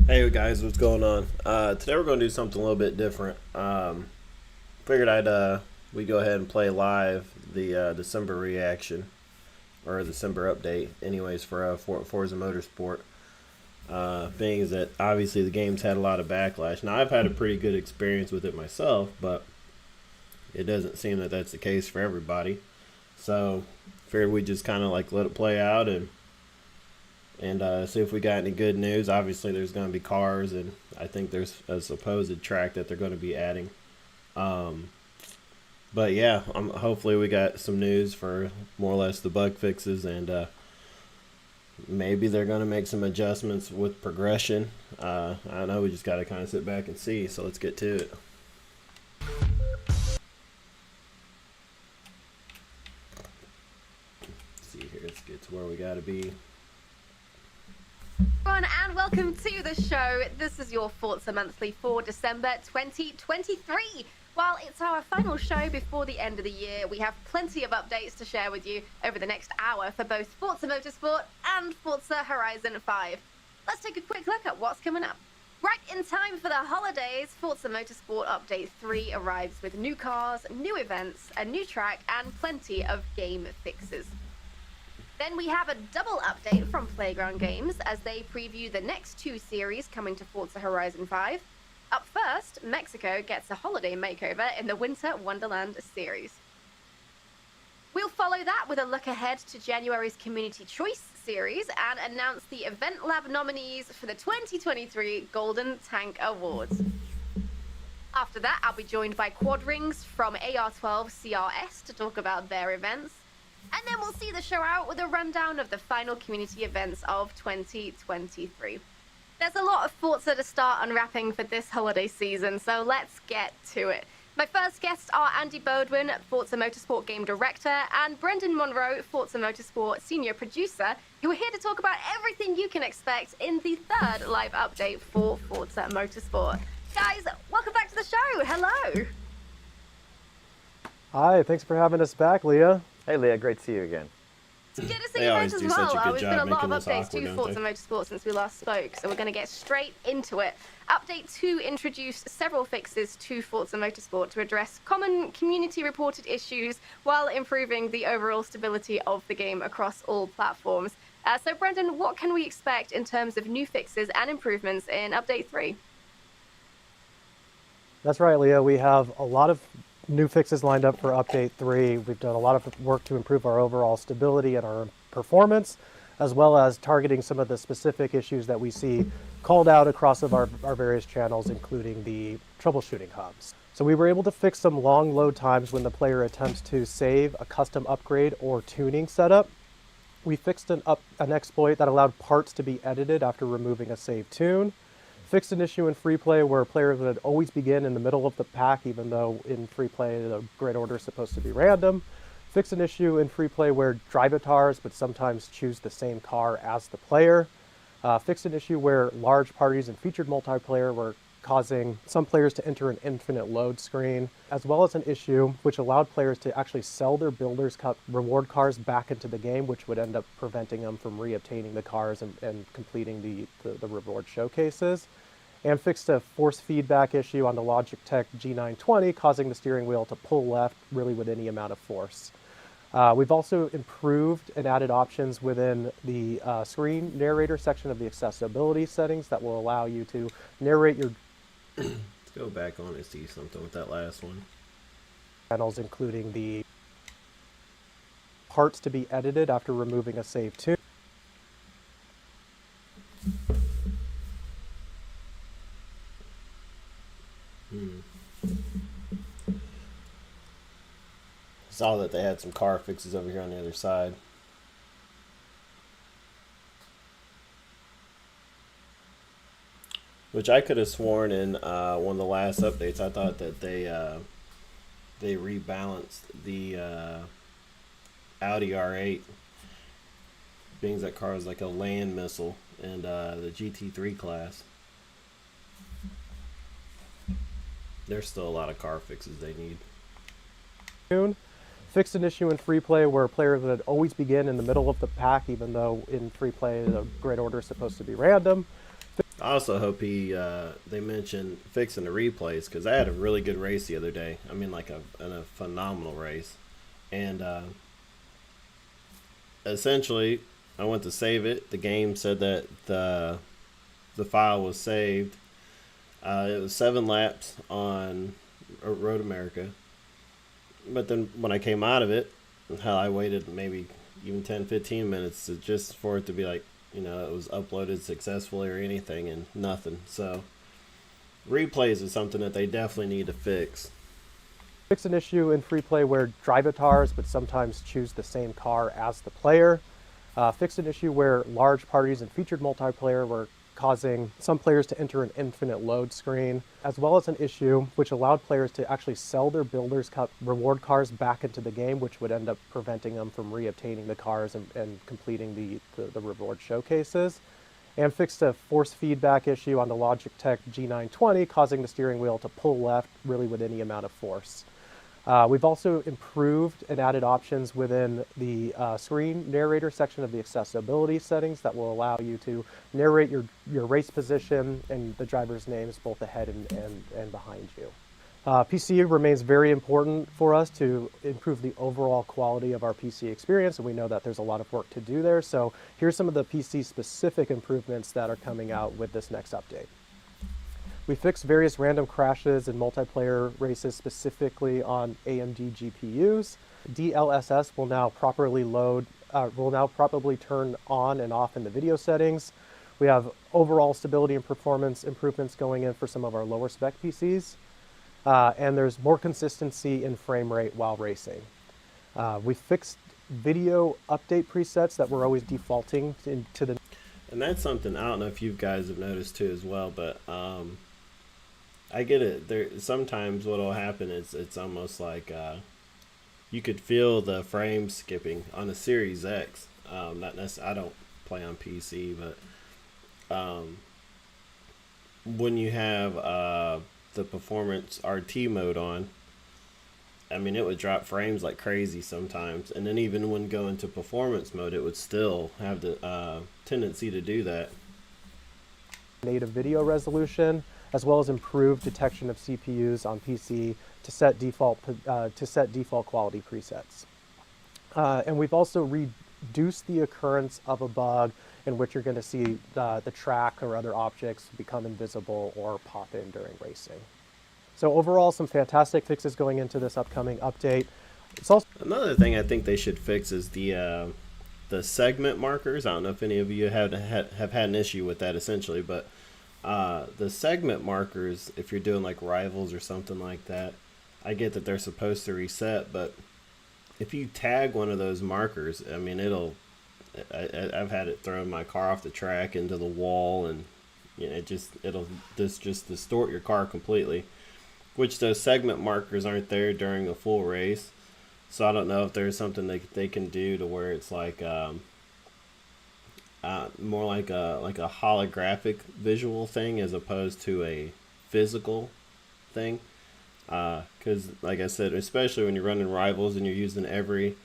Hey guys, what's going on? Today we're going to do something a little bit different. Figured we go ahead and play live the December reaction or December update, anyways, for Forza Motorsport. Being is that obviously the game's had a lot of backlash. Now I've had a pretty good experience with it myself, but it doesn't seem that that's the case for everybody. So figured we just kind of like let it play out and see if we got any good news. Obviously, there's going to be cars, and I think there's a supposed track that they're going to be adding. Um, but yeah, hopefully we got some news for more or less the bug fixes, and maybe they're going to make some adjustments with progression. I don't know. We just got to kind of sit back and see. So let's get to it. Let's see here. Let's get to where we got to be. Everyone, and welcome to the show. This is your Forza Monthly for December 2023. While it's our final show before the end of the year, we have plenty of updates to share with you over the next hour for both Forza Motorsport and Forza Horizon 5. Let's take a quick look at what's coming up. Right in time for the holidays, Forza Motorsport Update 3 arrives with new cars, new events, a new track, and plenty of game fixes. Then we have a double update from Playground Games as they preview the next two series coming to Forza Horizon 5. Up first, Mexico gets a holiday makeover in the Winter Wonderland series. We'll follow that with a look ahead to January's Community Choice series and announce the Event Lab nominees for the 2023 Golden Tank Awards. After that, I'll be joined by Quad Rings from AR12 CRS to talk about their events. And then we'll see the show out with a rundown of the final community events of 2023. There's a lot of Forza to start unwrapping for this holiday season, so let's get to it. My first guests are Andy Bodwin, Forza Motorsport Game Director, and Brendan Monroe, Forza Motorsport Senior Producer, who are here to talk about everything you can expect in the third live update for Forza Motorsport. Guys, welcome back to the show. Hello. Hi, thanks for having us back, Leah. Hey Leah, great to see you again. It's good to see you guys as well. There's been a lot of updates to Forza Motorsport since we last spoke, so we're going to get straight into it. Update 2 introduced several fixes to Forza Motorsport to address common community-reported issues while improving the overall stability of the game across all platforms. So Brendan, what can we expect in terms of new fixes and improvements in Update 3? That's right, Leah. We have a lot of new fixes lined up for Update 3. We've done a lot of work to improve our overall stability and our performance, as well as targeting some of the specific issues that we see called out across our various channels, including the troubleshooting hubs. So we were able to fix some long load times when the player attempts to save a custom upgrade or tuning setup. We fixed an exploit that allowed parts to be edited after removing a save tune. Fixed an issue in free play where players would always begin in the middle of the pack, even though in free play the grid order is supposed to be random. Fixed an issue in free play where drivatars would sometimes choose the same car as the player. Fixed an issue where large parties and featured multiplayer were causing some players to enter an infinite load screen, as well as an issue which allowed players to actually sell their Builders Cup reward cars back into the game, which would end up preventing them from reobtaining the cars and completing the reward showcases. And fixed a force feedback issue on the Logitech G920, causing the steering wheel to pull left really with any amount of force. We've also improved and added options within the screen narrator section of the accessibility settings that will allow you to narrate your Let's go back on and see something with that last one. channels, including the parts to be edited after removing a save tune. Saw that they had some car fixes over here on the other side. Which I could have sworn in one of the last updates, I thought that they rebalanced the Audi R8, being that car is like a land missile, and the GT3 class. There's still a lot of car fixes they need. Fixed an issue in free play where players would always begin in the middle of the pack, even though in free play the grid order is supposed to be random. I also hope they mention fixing the replays, because I had a really good race the other day. I mean, like a phenomenal race, and essentially, I went to save it. The game said that the file was saved. It was 7 laps on Road America, but then when I came out of it, hell, I waited maybe even 10-15 minutes just for it to be like, it was uploaded successfully or anything, and nothing. So replays is something that they definitely need to fix. Fix an issue in free play where drivatars would sometimes choose the same car as the player. Fix an issue where large parties and featured multiplayer were causing some players to enter an infinite load screen, as well as an issue which allowed players to actually sell their Builders Cup reward cars back into the game, which would end up preventing them from reobtaining the cars and completing the reward showcases. And fixed a force feedback issue on the Logitech G920, causing the steering wheel to pull left really with any amount of force. We've also improved and added options within the screen narrator section of the accessibility settings that will allow you to narrate your race position and the driver's names both ahead and behind you. PC remains very important for us to improve the overall quality of our PC experience, and we know that there's a lot of work to do there. So here's some of the PC-specific improvements that are coming out with this next update. We fixed various random crashes in multiplayer races specifically on AMD GPUs. DLSS will now properly turn on and off in the video settings. We have overall stability and performance improvements going in for some of our lower spec PCs. And there's more consistency in frame rate while racing. We fixed video update presets that were always defaulting to the... And that's something, I don't know if you guys have noticed too as well, but I get it. There sometimes what'll happen is it's almost like you could feel the frame skipping on a Series X. Not necessarily, I don't play on PC, but when you have the performance RT mode on, I mean, it would drop frames like crazy sometimes, and then even when going to performance mode, it would still have the tendency to do that. Native video resolution, as well as improved detection of CPUs on PC to set default quality presets. And we've also reduced the occurrence of a bug in which you're going to see the track or other objects become invisible or pop in during racing. So overall, some fantastic fixes going into this upcoming update. It's also another thing I think they should fix is the segment markers. I don't know if any of you have had an issue with that essentially, but the segment markers, if you're doing like rivals or something like that, I get that they're supposed to reset, but if you tag one of those markers, I mean, I've had it throw my car off the track into the wall, and it'll just distort your car completely, which those segment markers aren't there during a full race. So I don't know if there's something they can do to where it's like more like a holographic visual thing as opposed to a physical thing. Because like I said, especially when you're running rivals and you're using every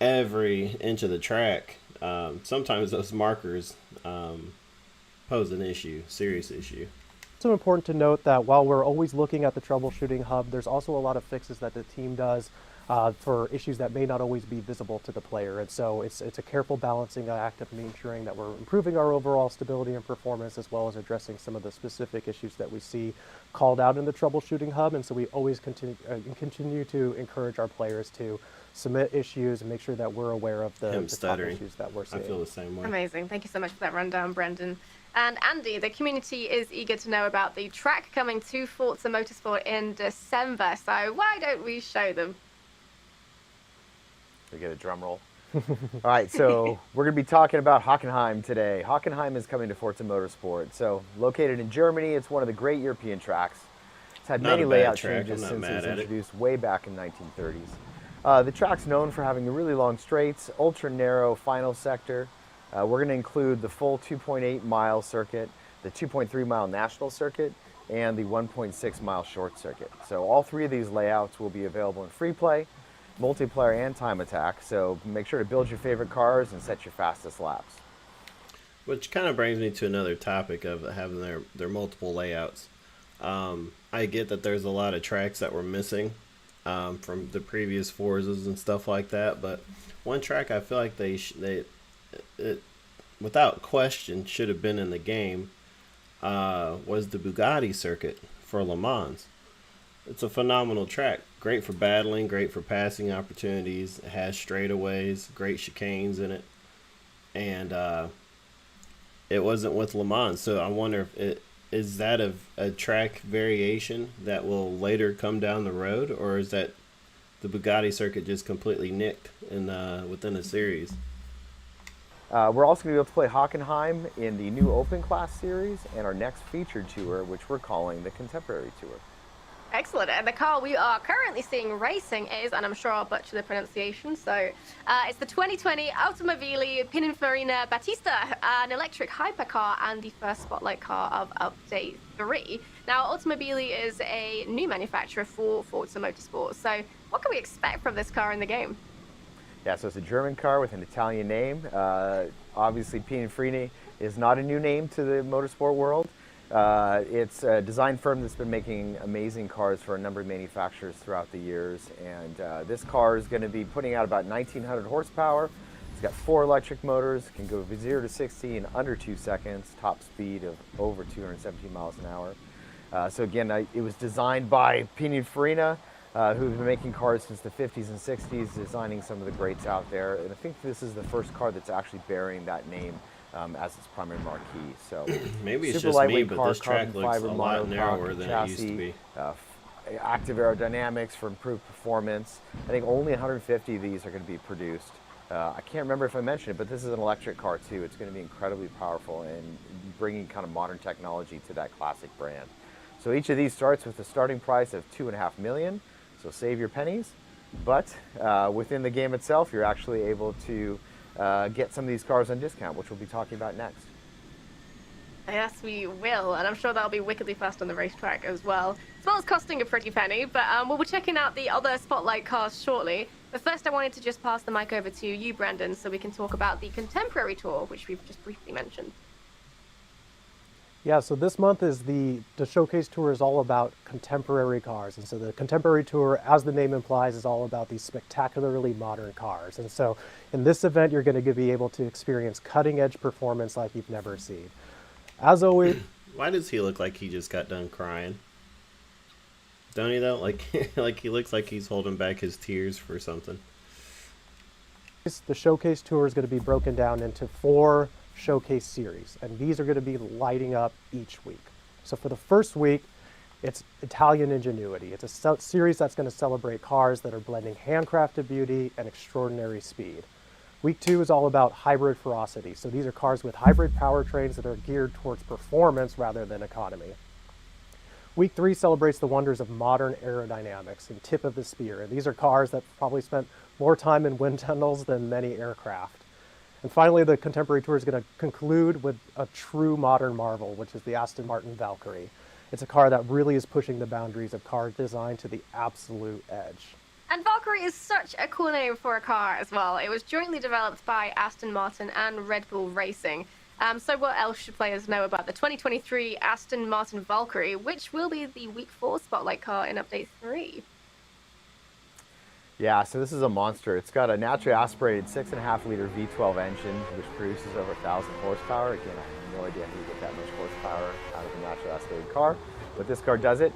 inch of the track, sometimes those markers pose an issue, serious issue. It's also important to note that while we're always looking at the troubleshooting hub, there's also a lot of fixes that the team does for issues that may not always be visible to the player. And so it's a careful balancing act of ensuring that we're improving our overall stability and performance, as well as addressing some of the specific issues that we see called out in the troubleshooting hub. And so we always continue to encourage our players to submit issues and make sure that we're aware of the top issues that we're seeing. I feel the same way. Amazing. Thank you so much for that rundown, Brendan. And Andy, the community is eager to know about the track coming to Forza Motorsport in December. So why don't we show them? We get a drum roll. All right, so we're going to be talking about Hockenheim today. Hockenheim is coming to Forza Motorsport. So located in Germany, it's one of the great European tracks. It's had many layout changes since it was introduced way back in 1930s. The track's known for having really long straights, ultra narrow final sector. We're going to include the full 2.8 mile circuit, the 2.3 mile national circuit, and the 1.6 mile short circuit. So all three of these layouts will be available in free play, multiplayer, and time attack. So make sure to build your favorite cars and set your fastest laps. Which kind of brings me to another topic of having their multiple layouts. I get that there's a lot of tracks that were missing from the previous Forzas and stuff like that, but one track I feel like it without question should have been in the game was the Bugatti circuit for Le Mans. It's a phenomenal track. Great for battling, great for passing opportunities. It has straightaways, great chicanes in it. And it wasn't with Le Mans, so I wonder if it is that a track variation that will later come down the road, or is that the Bugatti circuit just completely nicked in within the series? We're also going to be able to play Hockenheim in the new Open Class series and our next featured tour, which we're calling the Contemporary Tour. Excellent. And the car we are currently seeing racing is, and I'm sure I'll butcher the pronunciation, so it's the 2020 Automobili Pininfarina Battista, an electric hypercar and the first spotlight car of Update 3. Now, Automobili is a new manufacturer for Forza Motorsports, so what can we expect from this car in the game? Yeah, so it's a German car with an Italian name. Obviously, Pininfarina is not a new name to the motorsport world. It's a design firm that's been making amazing cars for a number of manufacturers throughout the years, and this car is going to be putting out about 1,900 horsepower. It's got 4 electric motors, can go 0 to 60 in under 2 seconds, top speed of over 217 miles an hour. So again, it was designed by Pininfarina, who've been making cars since the 50s and 60s, designing some of the greats out there, and I think this is the first car that's actually bearing that name as its primary marquee. So maybe it's super just me, lightweight but car, this track carbon looks fiber a lot narrower monocoque than chassis, it used to be. Active aerodynamics for improved performance. I think only 150 of these are going to be produced. I can't remember if I mentioned it, but this is an electric car too. It's going to be incredibly powerful and bringing kind of modern technology to that classic brand. So each of these starts with a starting price of $2.5 million. So save your pennies. But within the game itself, you're actually able to get some of these cars on discount, which we'll be talking about next. Yes, we will, and I'm sure that'll be wickedly fast on the racetrack as well as costing a pretty penny, but we'll be checking out the other Spotlight cars shortly. But first, I wanted to just pass the mic over to you, Brandon, so we can talk about the Contemporary Tour, which we've just briefly mentioned. Yeah, so this month is the Showcase Tour is all about contemporary cars. And so the Contemporary Tour, as the name implies, is all about these spectacularly modern cars. And so in this event, you're going to be able to experience cutting-edge performance like you've never seen. As always... Why does he look like he just got done crying? Don't he, though? Like he looks like he's holding back his tears for something. The Showcase Tour is going to be broken down into 4 showcase series, and these are going to be lighting up each week. So for the first week, it's Italian ingenuity. It's a series that's going to celebrate cars that are blending handcrafted beauty and extraordinary speed. Week 2 is all about hybrid ferocity. So these are cars with hybrid powertrains that are geared towards performance rather than economy. Week 3 celebrates the wonders of modern aerodynamics and tip of the spear. And these are cars that probably spent more time in wind tunnels than many aircraft. And finally, the Contemporary Tour is going to conclude with a true modern marvel, which is the Aston Martin Valkyrie. It's a car that really is pushing the boundaries of car design to the absolute edge. And Valkyrie is such a cool name for a car as well. It was jointly developed by Aston Martin and Red Bull Racing. So what else should players know about the 2023 Aston Martin Valkyrie, which will be the Week 4 Spotlight car in Update 3? Yeah, so this is a monster. It's got a naturally aspirated 6.5-liter V12 engine, which produces over 1,000 horsepower. Again, I have no idea how you get that much horsepower out of a naturally aspirated car, but this car does it.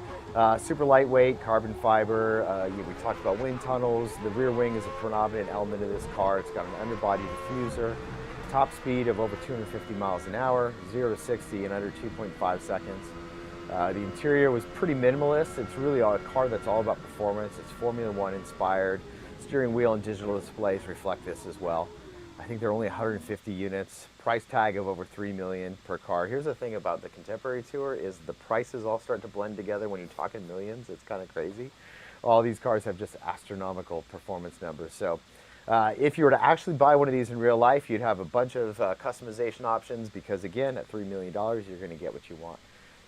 Super lightweight, carbon fiber. We talked about wind tunnels. The rear wing is a predominant element of this car. It's got an underbody diffuser, top speed of over 250 miles an hour, 0 to 60 in under 2.5 seconds. The interior was pretty minimalist. It's really a car that's all about performance. It's Formula One inspired. Steering wheel and digital displays reflect this as well. I think there are only 150 units. Price tag of over $3 million per car. Here's the thing about the Contemporary Tour is the prices all start to blend together when you're talking millions. It's kind of crazy. All these cars have just astronomical performance numbers. So if you were to actually buy one of these in real life, you'd have a bunch of customization options because, again, at $3 million, you're going to get what you want.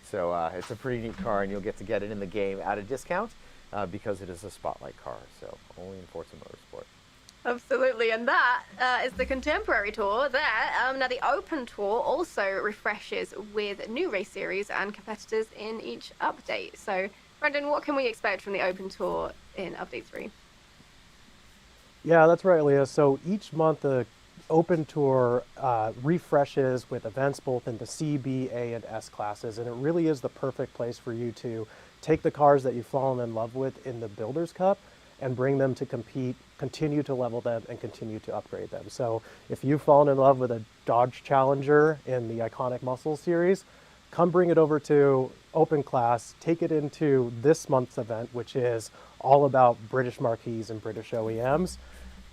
So it's a pretty neat car, and you'll get to get it in the game at a discount because it is a Spotlight car, so only in Forza Motorsport. Absolutely, and that is the Contemporary Tour there. Now, the Open Tour also refreshes with new race series and competitors in each update. So, Brendan, what can we expect from the Open Tour in Update 3? Yeah, that's right, Leah. So each month the Open Tour refreshes with events both in the C, B, A, and S classes, and it really is the perfect place for you to take the cars that you've fallen in love with in the Builders Cup and bring them to compete, continue to level them, and continue to upgrade them. So if you've fallen in love with a Dodge Challenger in the Iconic Muscle series, come bring it over to Open Class, take it into this month's event, which is all about British marquees and British OEMs,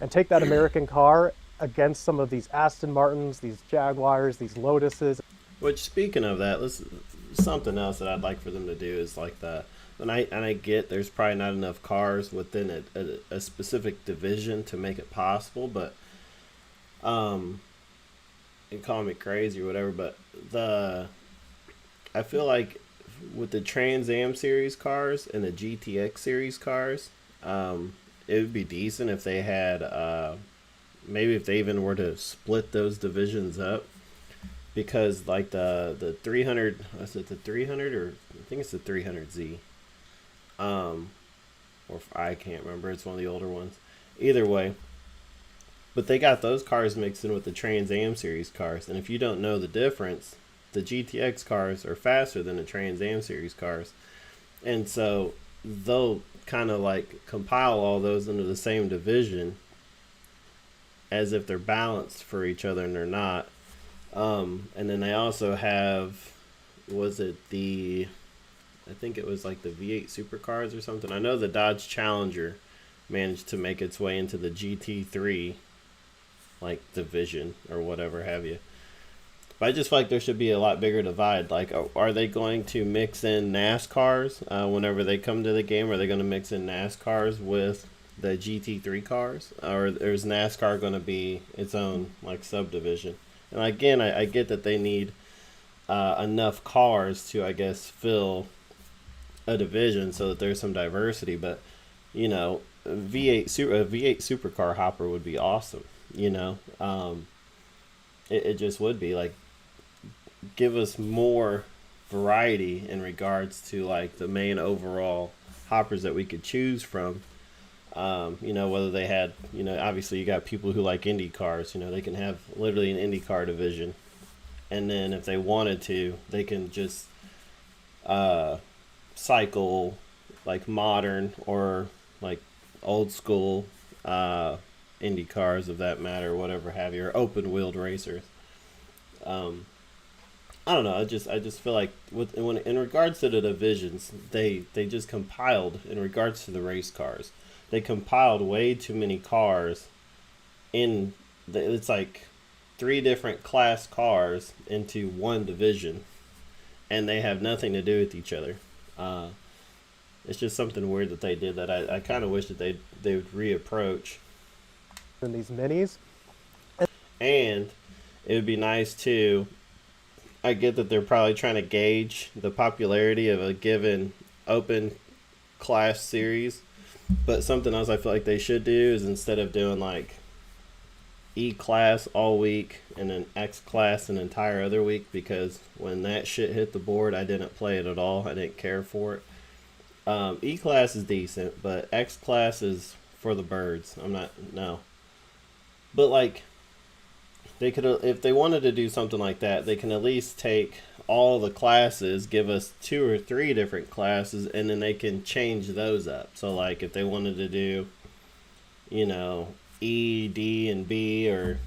and take that American car against some of these Aston Martins, these Jaguars, these Lotuses. Which, speaking of that, something else that I'd like for them to do is like and I get there's probably not enough cars within a specific division to make it possible, but you call me crazy or whatever, but I feel like with the Trans Am series cars and the GTX series cars, it would be decent if they had maybe if they even were to split those divisions up, because like the 300, is it the 300 or I think it's the 300Z, or I can't remember, it's one of the older ones, either way, but they got those cars mixed in with the Trans Am series cars, and if you don't know the difference, the GTX cars are faster than the Trans Am series cars, and so they'll kind of like compile all those into the same division as if they're balanced for each other, and they're not. And then they also have, I think it was like the V8 supercars or something. I know the Dodge Challenger managed to make its way into the GT3 like division or whatever have you. But I just feel like there should be a lot bigger divide. Like, are they going to mix in NASCARs whenever they come to the game? Are they going to mix in NASCARs with the GT3 cars? Or is NASCAR going to be its own, like, subdivision? And again, I get that they need enough cars to, I guess, fill a division so that there's some diversity. But, you know, a V8 supercar hopper would be awesome, you know? It just would be, like, give us more variety in regards to like the main overall hoppers that we could choose from. You know, whether they had, you know, obviously you got people who like Indy cars, you know, they can have literally an Indy car division, and then if they wanted to, they can just cycle like modern or like old school Indy cars of that matter, whatever have you, or open wheeled racers. I don't know. I just feel like when in regards to the divisions, they just compiled in regards to the race cars. They compiled way too many cars it's like 3 different class cars into one division, and they have nothing to do with each other. It's just something weird that they did that I kind of wish that they would reapproach. In these minis. And it would be nice too. I get that they're probably trying to gauge the popularity of a given open class series, but something else I feel like they should do is, instead of doing like E class all week and then X class an entire other week, because when that shit hit the board, I didn't play it at all. I didn't care for it. E class is decent, but X class is for the birds. No. But like, they could, if they wanted to do something like that, they can at least take all the classes, give us 2 or 3 different classes, and then they can change those up. So like if they wanted to do, you know, E, D, and B, or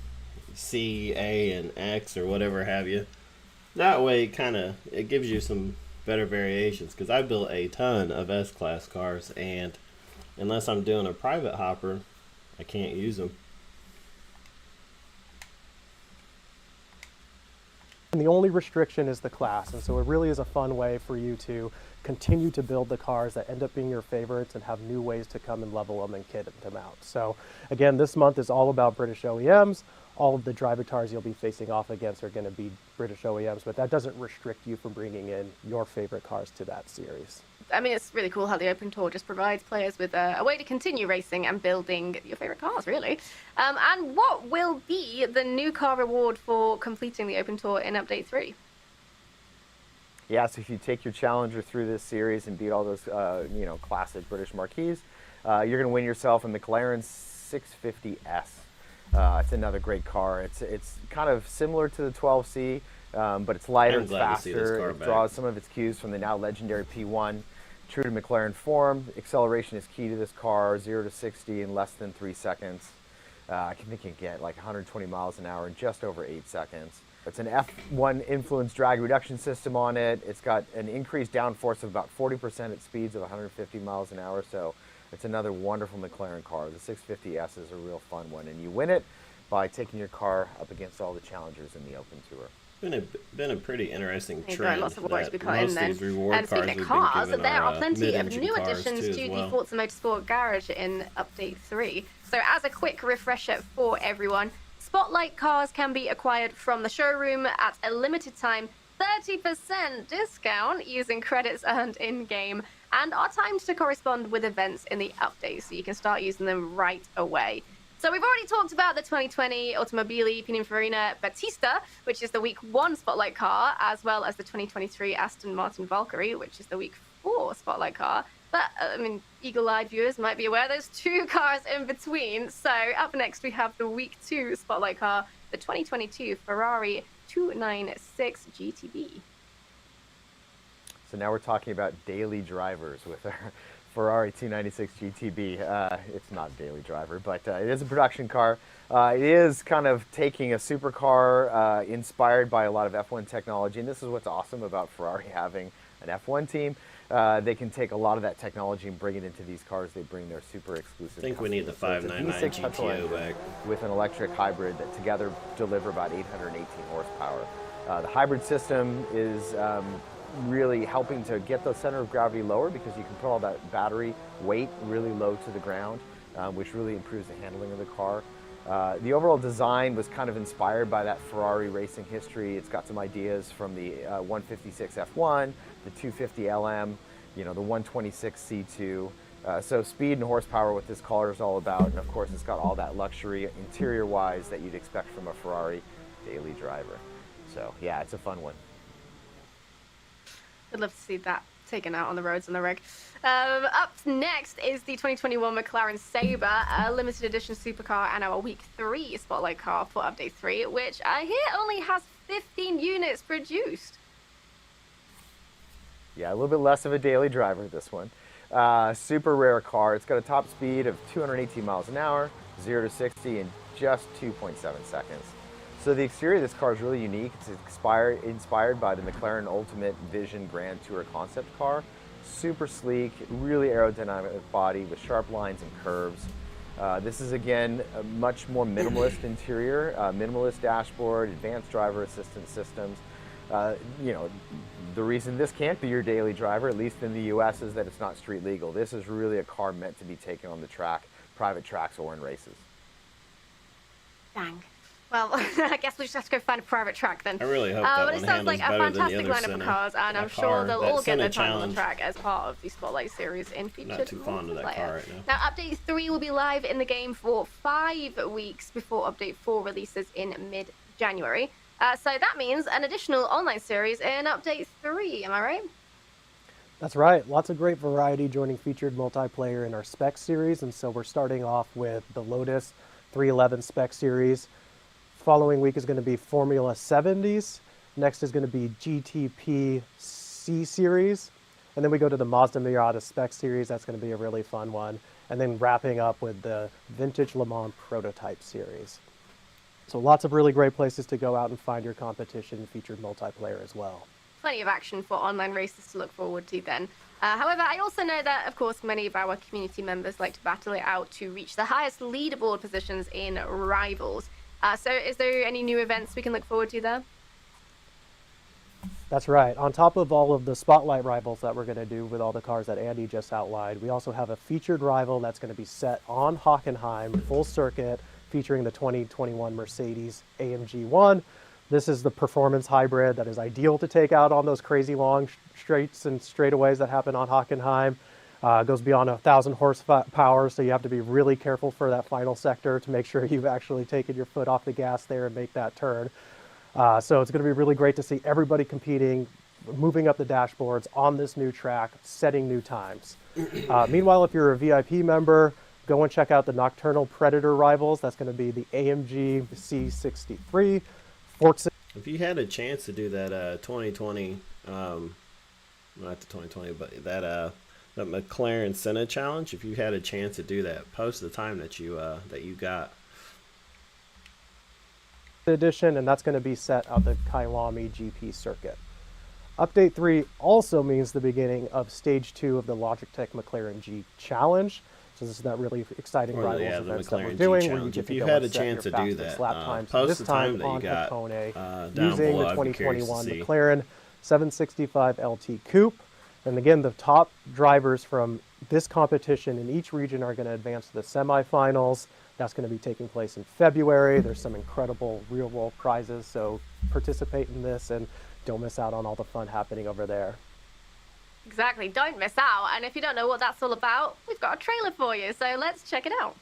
C, A, and X, or whatever have you. That way it gives you some better variations, because I built a ton of S-Class cars, and unless I'm doing a private hopper, I can't use them. And the only restriction is the class, and so it really is a fun way for you to continue to build the cars that end up being your favorites and have new ways to come and level them and kit them out. So again, this month is all about British OEMs, all of the drivatars you'll be facing off against are going to be British OEMs, but that doesn't restrict you from bringing in your favorite cars to that series. I mean, it's really cool how the Open Tour just provides players with a way to continue racing and building your favorite cars, really. And what will be the new car reward for completing the Open Tour in Update 3? Yeah, so if you take your Challenger through this series and beat all those, classic British marquees, you're going to win yourself a McLaren 650S. It's another great car. It's kind of similar to the 12C, but it's lighter, it's faster. It draws some of its cues from the now legendary P1. True to McLaren form, acceleration is key to this car, 0 to 60 in less than 3 seconds. I think it can get like 120 miles an hour in just over 8 seconds. It's an F1 influence drag reduction system on it. It's got an increased downforce of about 40% at speeds of 150 miles an hour, so it's another wonderful McLaren car. The 650S is a real fun one, and you win it by taking your car up against all the challengers in the Open Tour. Been a pretty interesting There's trend. Lots of awards we put most in then. of these reward And speaking cars of have been cars, given there are are, plenty of mid-engine new cars additions too, to as the well. Forza Motorsport Garage in Update 3. So as a quick refresher for everyone, Spotlight cars can be acquired from the showroom at a limited time 30% discount using credits earned in-game and are timed to correspond with events in the update, so you can start using them right away. So we've already talked about the 2020 Automobili Pininfarina Battista, which is the Week 1 Spotlight car, as well as the 2023 Aston Martin Valkyrie, which is the Week 4 Spotlight car. But, eagle-eyed viewers might be aware there's 2 cars in between. So up next we have the Week 2 Spotlight car, the 2022 Ferrari 296 GTB. So now we're talking about daily drivers with our Ferrari 296 GTB. It's not a daily driver, but it is a production car. It is kind of taking a supercar inspired by a lot of F1 technology, and this is what's awesome about Ferrari having an F1 team. They can take a lot of that technology and bring it into these cars. They bring their super exclusive. I think we need the 599 GTO back. With an electric hybrid that together deliver about 818 horsepower. The hybrid system is really helping to get the center of gravity lower because you can put all that battery weight really low to the ground, which really improves the handling of the car. The overall design was kind of inspired by that Ferrari racing history. It's got some ideas from the 156 F1, the 250 LM, the 126 C2. So speed and horsepower, what this car is all about, and of course it's got all that luxury interior-wise that you'd expect from a Ferrari daily driver. So yeah, it's a fun one. I'd love to see that taken out on the roads on the rig. Up next is the 2021 McLaren Sabre, a limited edition supercar and our Week 3 Spotlight car for Update 3, which I hear only has 15 units produced. Yeah, a little bit less of a daily driver, this one. Super rare car. It's got a top speed of 218 miles an hour, 0 to 60 in just 2.7 seconds. So the exterior of this car is really unique. It's inspired by the McLaren Ultimate Vision Grand Tour concept car. Super sleek, really aerodynamic body with sharp lines and curves. This is, again, a much more minimalist interior, minimalist dashboard, advanced driver assistance systems. The reason this can't be your daily driver, at least in the US, is that it's not street legal. This is really a car meant to be taken on the track, private tracks or in races. Dang. Well, I guess we just have to go find a private track then. I really hope that but one it sounds like a handles better fantastic than the other lineup of Senna. cars, and I'm That sure car, they'll that all get Senna their time on the challenge. track as part of the Spotlight series in featured Not too fond of that multiplayer. car right now. Now, Update 3 will be live in the game for 5 weeks before Update 4 releases in mid-January. So that means an additional online series in Update 3, am I right? That's right. Lots of great variety joining featured multiplayer in our spec series. And so we're starting off with the Lotus 311 spec series. Following week is going to be Formula 70s. Next is going to be GTP C series. And then we go to the Mazda Miata spec series. That's going to be a really fun one. And then wrapping up with the Vintage Le Mans prototype series. So lots of really great places to go out and find your competition featured multiplayer as well. Plenty of action for online races to look forward to then. However, I also know that, of course, many of our community members like to battle it out to reach the highest leaderboard positions in Rivals. So is there any new events we can look forward to there? That's right. On top of all of the Spotlight Rivals that we're going to do with all the cars that Andy just outlined, we also have a featured rival that's going to be set on Hockenheim, full circuit, featuring the 2021 Mercedes AMG 1. This is the performance hybrid that is ideal to take out on those crazy long straights and straightaways that happen on Hockenheim. Goes beyond 1,000 horsepower, so you have to be really careful for that final sector to make sure you've actually taken your foot off the gas there and make that turn. So it's going to be really great to see everybody competing, moving up the dashboards on this new track, setting new times. Meanwhile, if you're a VIP member, go and check out the Nocturnal Predator rivals. That's going to be the AMG C63, Forza. If you had a chance to do that 2020, not the 2020, but that McLaren Senna challenge, if you had a chance to do that, post the time that you got. Edition, and that's going to be set at the Kyalami GP circuit. Update 3 also means the beginning of Stage 2 of the Logitech McLaren G Challenge. So this is that really exciting rivals events that we're doing. Where you get if to you go had and a set chance to your do fastest that, lap times. post This the time time that you on got Hakone, down using below. the I'd be curious 2021 to see. McLaren 765 LT Coupe. And again, the top drivers from this competition in each region are going to advance to the semifinals. That's going to be taking place in February. There's some incredible real-world prizes, so participate in this and don't miss out on all the fun happening over there. Exactly, don't miss out. And if you don't know what that's all about, we've got a trailer for you, so let's check it out.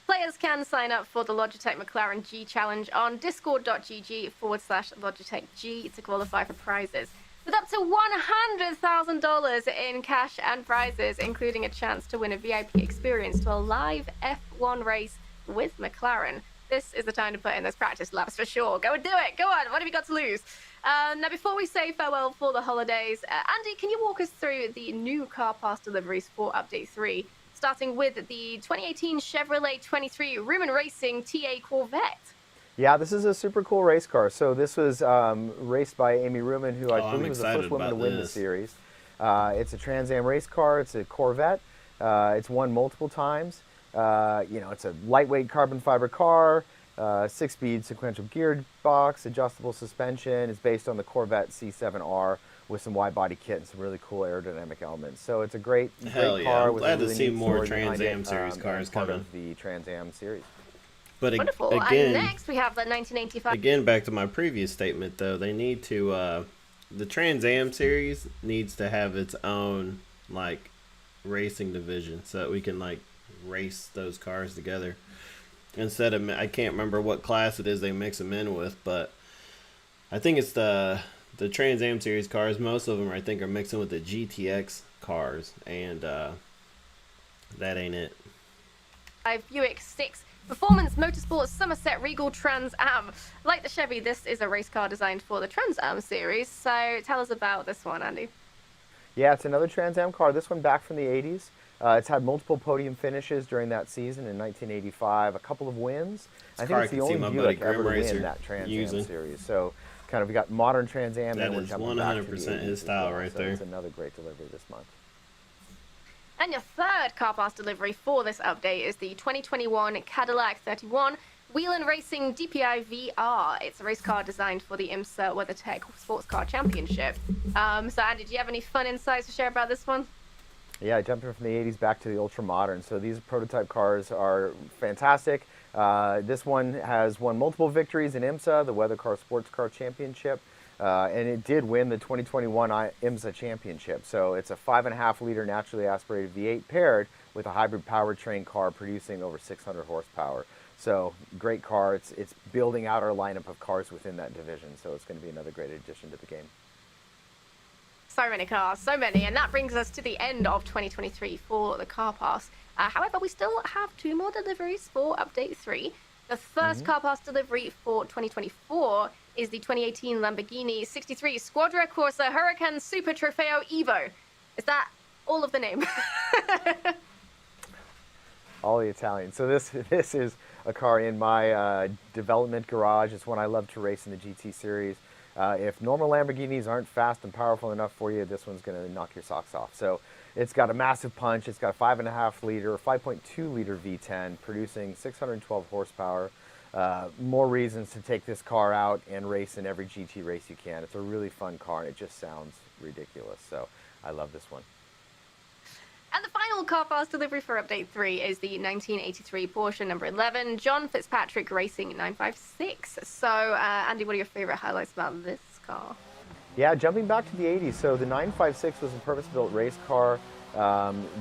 Players can sign up for the Logitech McLaren G Challenge on discord.gg/Logitech G to qualify for prizes, with up to $100,000 in cash and prizes, including a chance to win a VIP experience to a live F1 race with McLaren. This is the time to put in those practice laps for sure. Go and do it. Go on. What have you got to lose? Now, before we say farewell for the holidays, Andy, can you walk us through the new car pass deliveries for Update 3? Starting with the 2018 Chevrolet 23 Rumen Racing TA Corvette. Yeah, this is a super cool race car. So this was raced by Amy Rumen, who I believe was the first woman to win the series. It's a Trans Am race car. It's a Corvette. It's won multiple times. It's a lightweight carbon fiber car, 6-speed sequential gearbox, adjustable suspension. It's based on the Corvette C7R. With some wide body kit and some really cool aerodynamic elements. So it's a great car. I'm with glad a really to see neat more story Trans Am behind series cars part coming. Of the Trans Am series. But Wonderful. again, and next we have the 1985. Again, back to my previous statement, though, they need to the Trans Am series needs to have its own racing division so that we can race those cars together instead of, I can't remember what class it is they mix them in with, but I think it's the Trans Am series cars. Most of them, I think, are mixing with the GTX cars, and that ain't it. Buick 6 Performance Motorsports Somerset Regal Trans Am. Like the Chevy, this is a race car designed for the Trans Am series. So tell us about this one, Andy. Yeah, it's another Trans Am car. This one back from the 80s. It's had multiple podium finishes during that season in 1985. A couple of wins. I think it's the only Buick ever to win that Trans Am series. So kind of we got modern Trans Am. That is 100% his style right there. It's another great delivery this month. And your third car pass delivery for this update is the 2021 Cadillac 31 Whelen Racing DPI VR. It's a race car designed for the IMSA WeatherTech Sports Car Championship. So Andy, do you have any fun insights to share about this one? Yeah, jumping from the 80s back to the ultra modern. So these prototype cars are fantastic. This one has won multiple victories in IMSA, the Weather Car Sports Car Championship, and it did win the 2021 IMSA Championship. So it's a 5.5-liter naturally aspirated V8 paired with a hybrid powertrain car producing over 600 horsepower. So great car. It's building out our lineup of cars within that division. So it's going to be another great addition to the game. So many cars, so many. And that brings us to the end of 2023 for the car pass. However, we still have 2 more deliveries for Update 3. The first car pass delivery for 2024 is the 2018 Lamborghini 63 Squadra Corsa Huracan Super Trofeo Evo. Is that all of the name? all the Italian. So this is a car in my development garage. It's one I love to race in the GT series. If normal Lamborghinis aren't fast and powerful enough for you, this one's going to knock your socks off. So it's got a massive punch. It's got a 5.5 liter, 5.2 liter V10, producing 612 horsepower. More reasons to take this car out and race in every GT race you can. It's a really fun car, and it just sounds ridiculous. So I love this one. And the final car fast delivery for Update 3 is the 1983 Porsche number 11, John Fitzpatrick Racing 956. So, Andy, what are your favorite highlights about this car? Yeah, jumping back to the 80s. So the 956 was a purpose-built race car.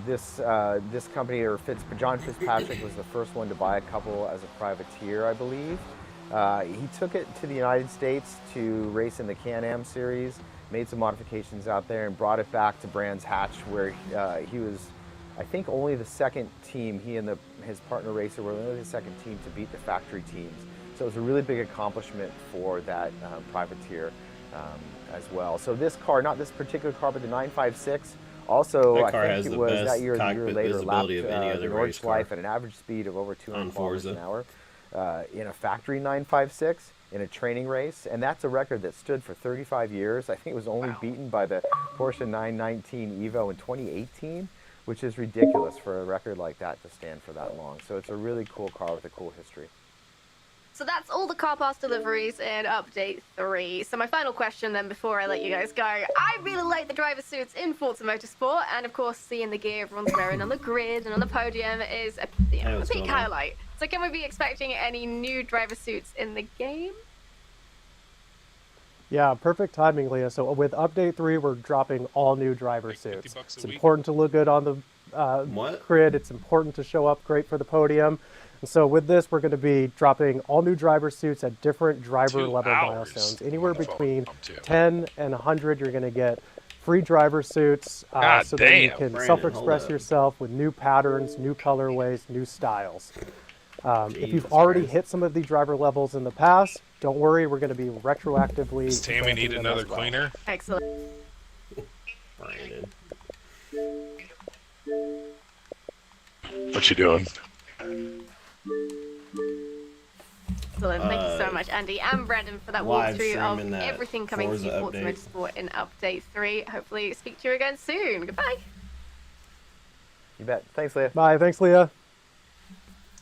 This company, John Fitzpatrick, was the first one to buy a couple as a privateer, I believe. He took it to the United States to race in the Can-Am series, made some modifications out there, and brought it back to Brands Hatch, where he was, I think, only the second team. He and his partner racer were only the second team to beat the factory teams. So it was a really big accomplishment for that privateer as well. So this car, not this particular car, but the 956, also, I think it was that year or the year later, lapped Nordschleife at an average speed of over 200 kilometers an hour in a factory 956 in a training race. And that's a record that stood for 35 years. I think it was only beaten by the Porsche 919 Evo in 2018, which is ridiculous for a record like that to stand for that long. So it's a really cool car with a cool history. So that's all the car pass deliveries in Update 3. So my final question then before I let you guys go. I really like the driver suits in Forza Motorsport, and of course seeing the gear everyone's wearing on the grid and on the podium is a big highlight. So can we be expecting any new driver suits in the game? Yeah, perfect timing, Leah. So with Update 3, we're dropping all new driver suits. It's important to look good on the grid. It's important to show up great for the podium. And so with this, we're going to be dropping all new driver suits at different driver level milestones. Anywhere between 10 and 100, you're going to get free driver suits so that you can self-express yourself with new patterns, new colorways, new styles. If you've already hit some of the driver levels in the past, don't worry, we're going to be retroactively. Does Tammy need another cleaner? Excellent. Brandon. What you doing? Excellent. Thank you so much, Andy and Brandon, for that walkthrough of everything coming to Forza Motorsport in Update 3. Hopefully speak to you again soon. Goodbye. You bet. Thanks, Leah. Bye. Thanks, Leah.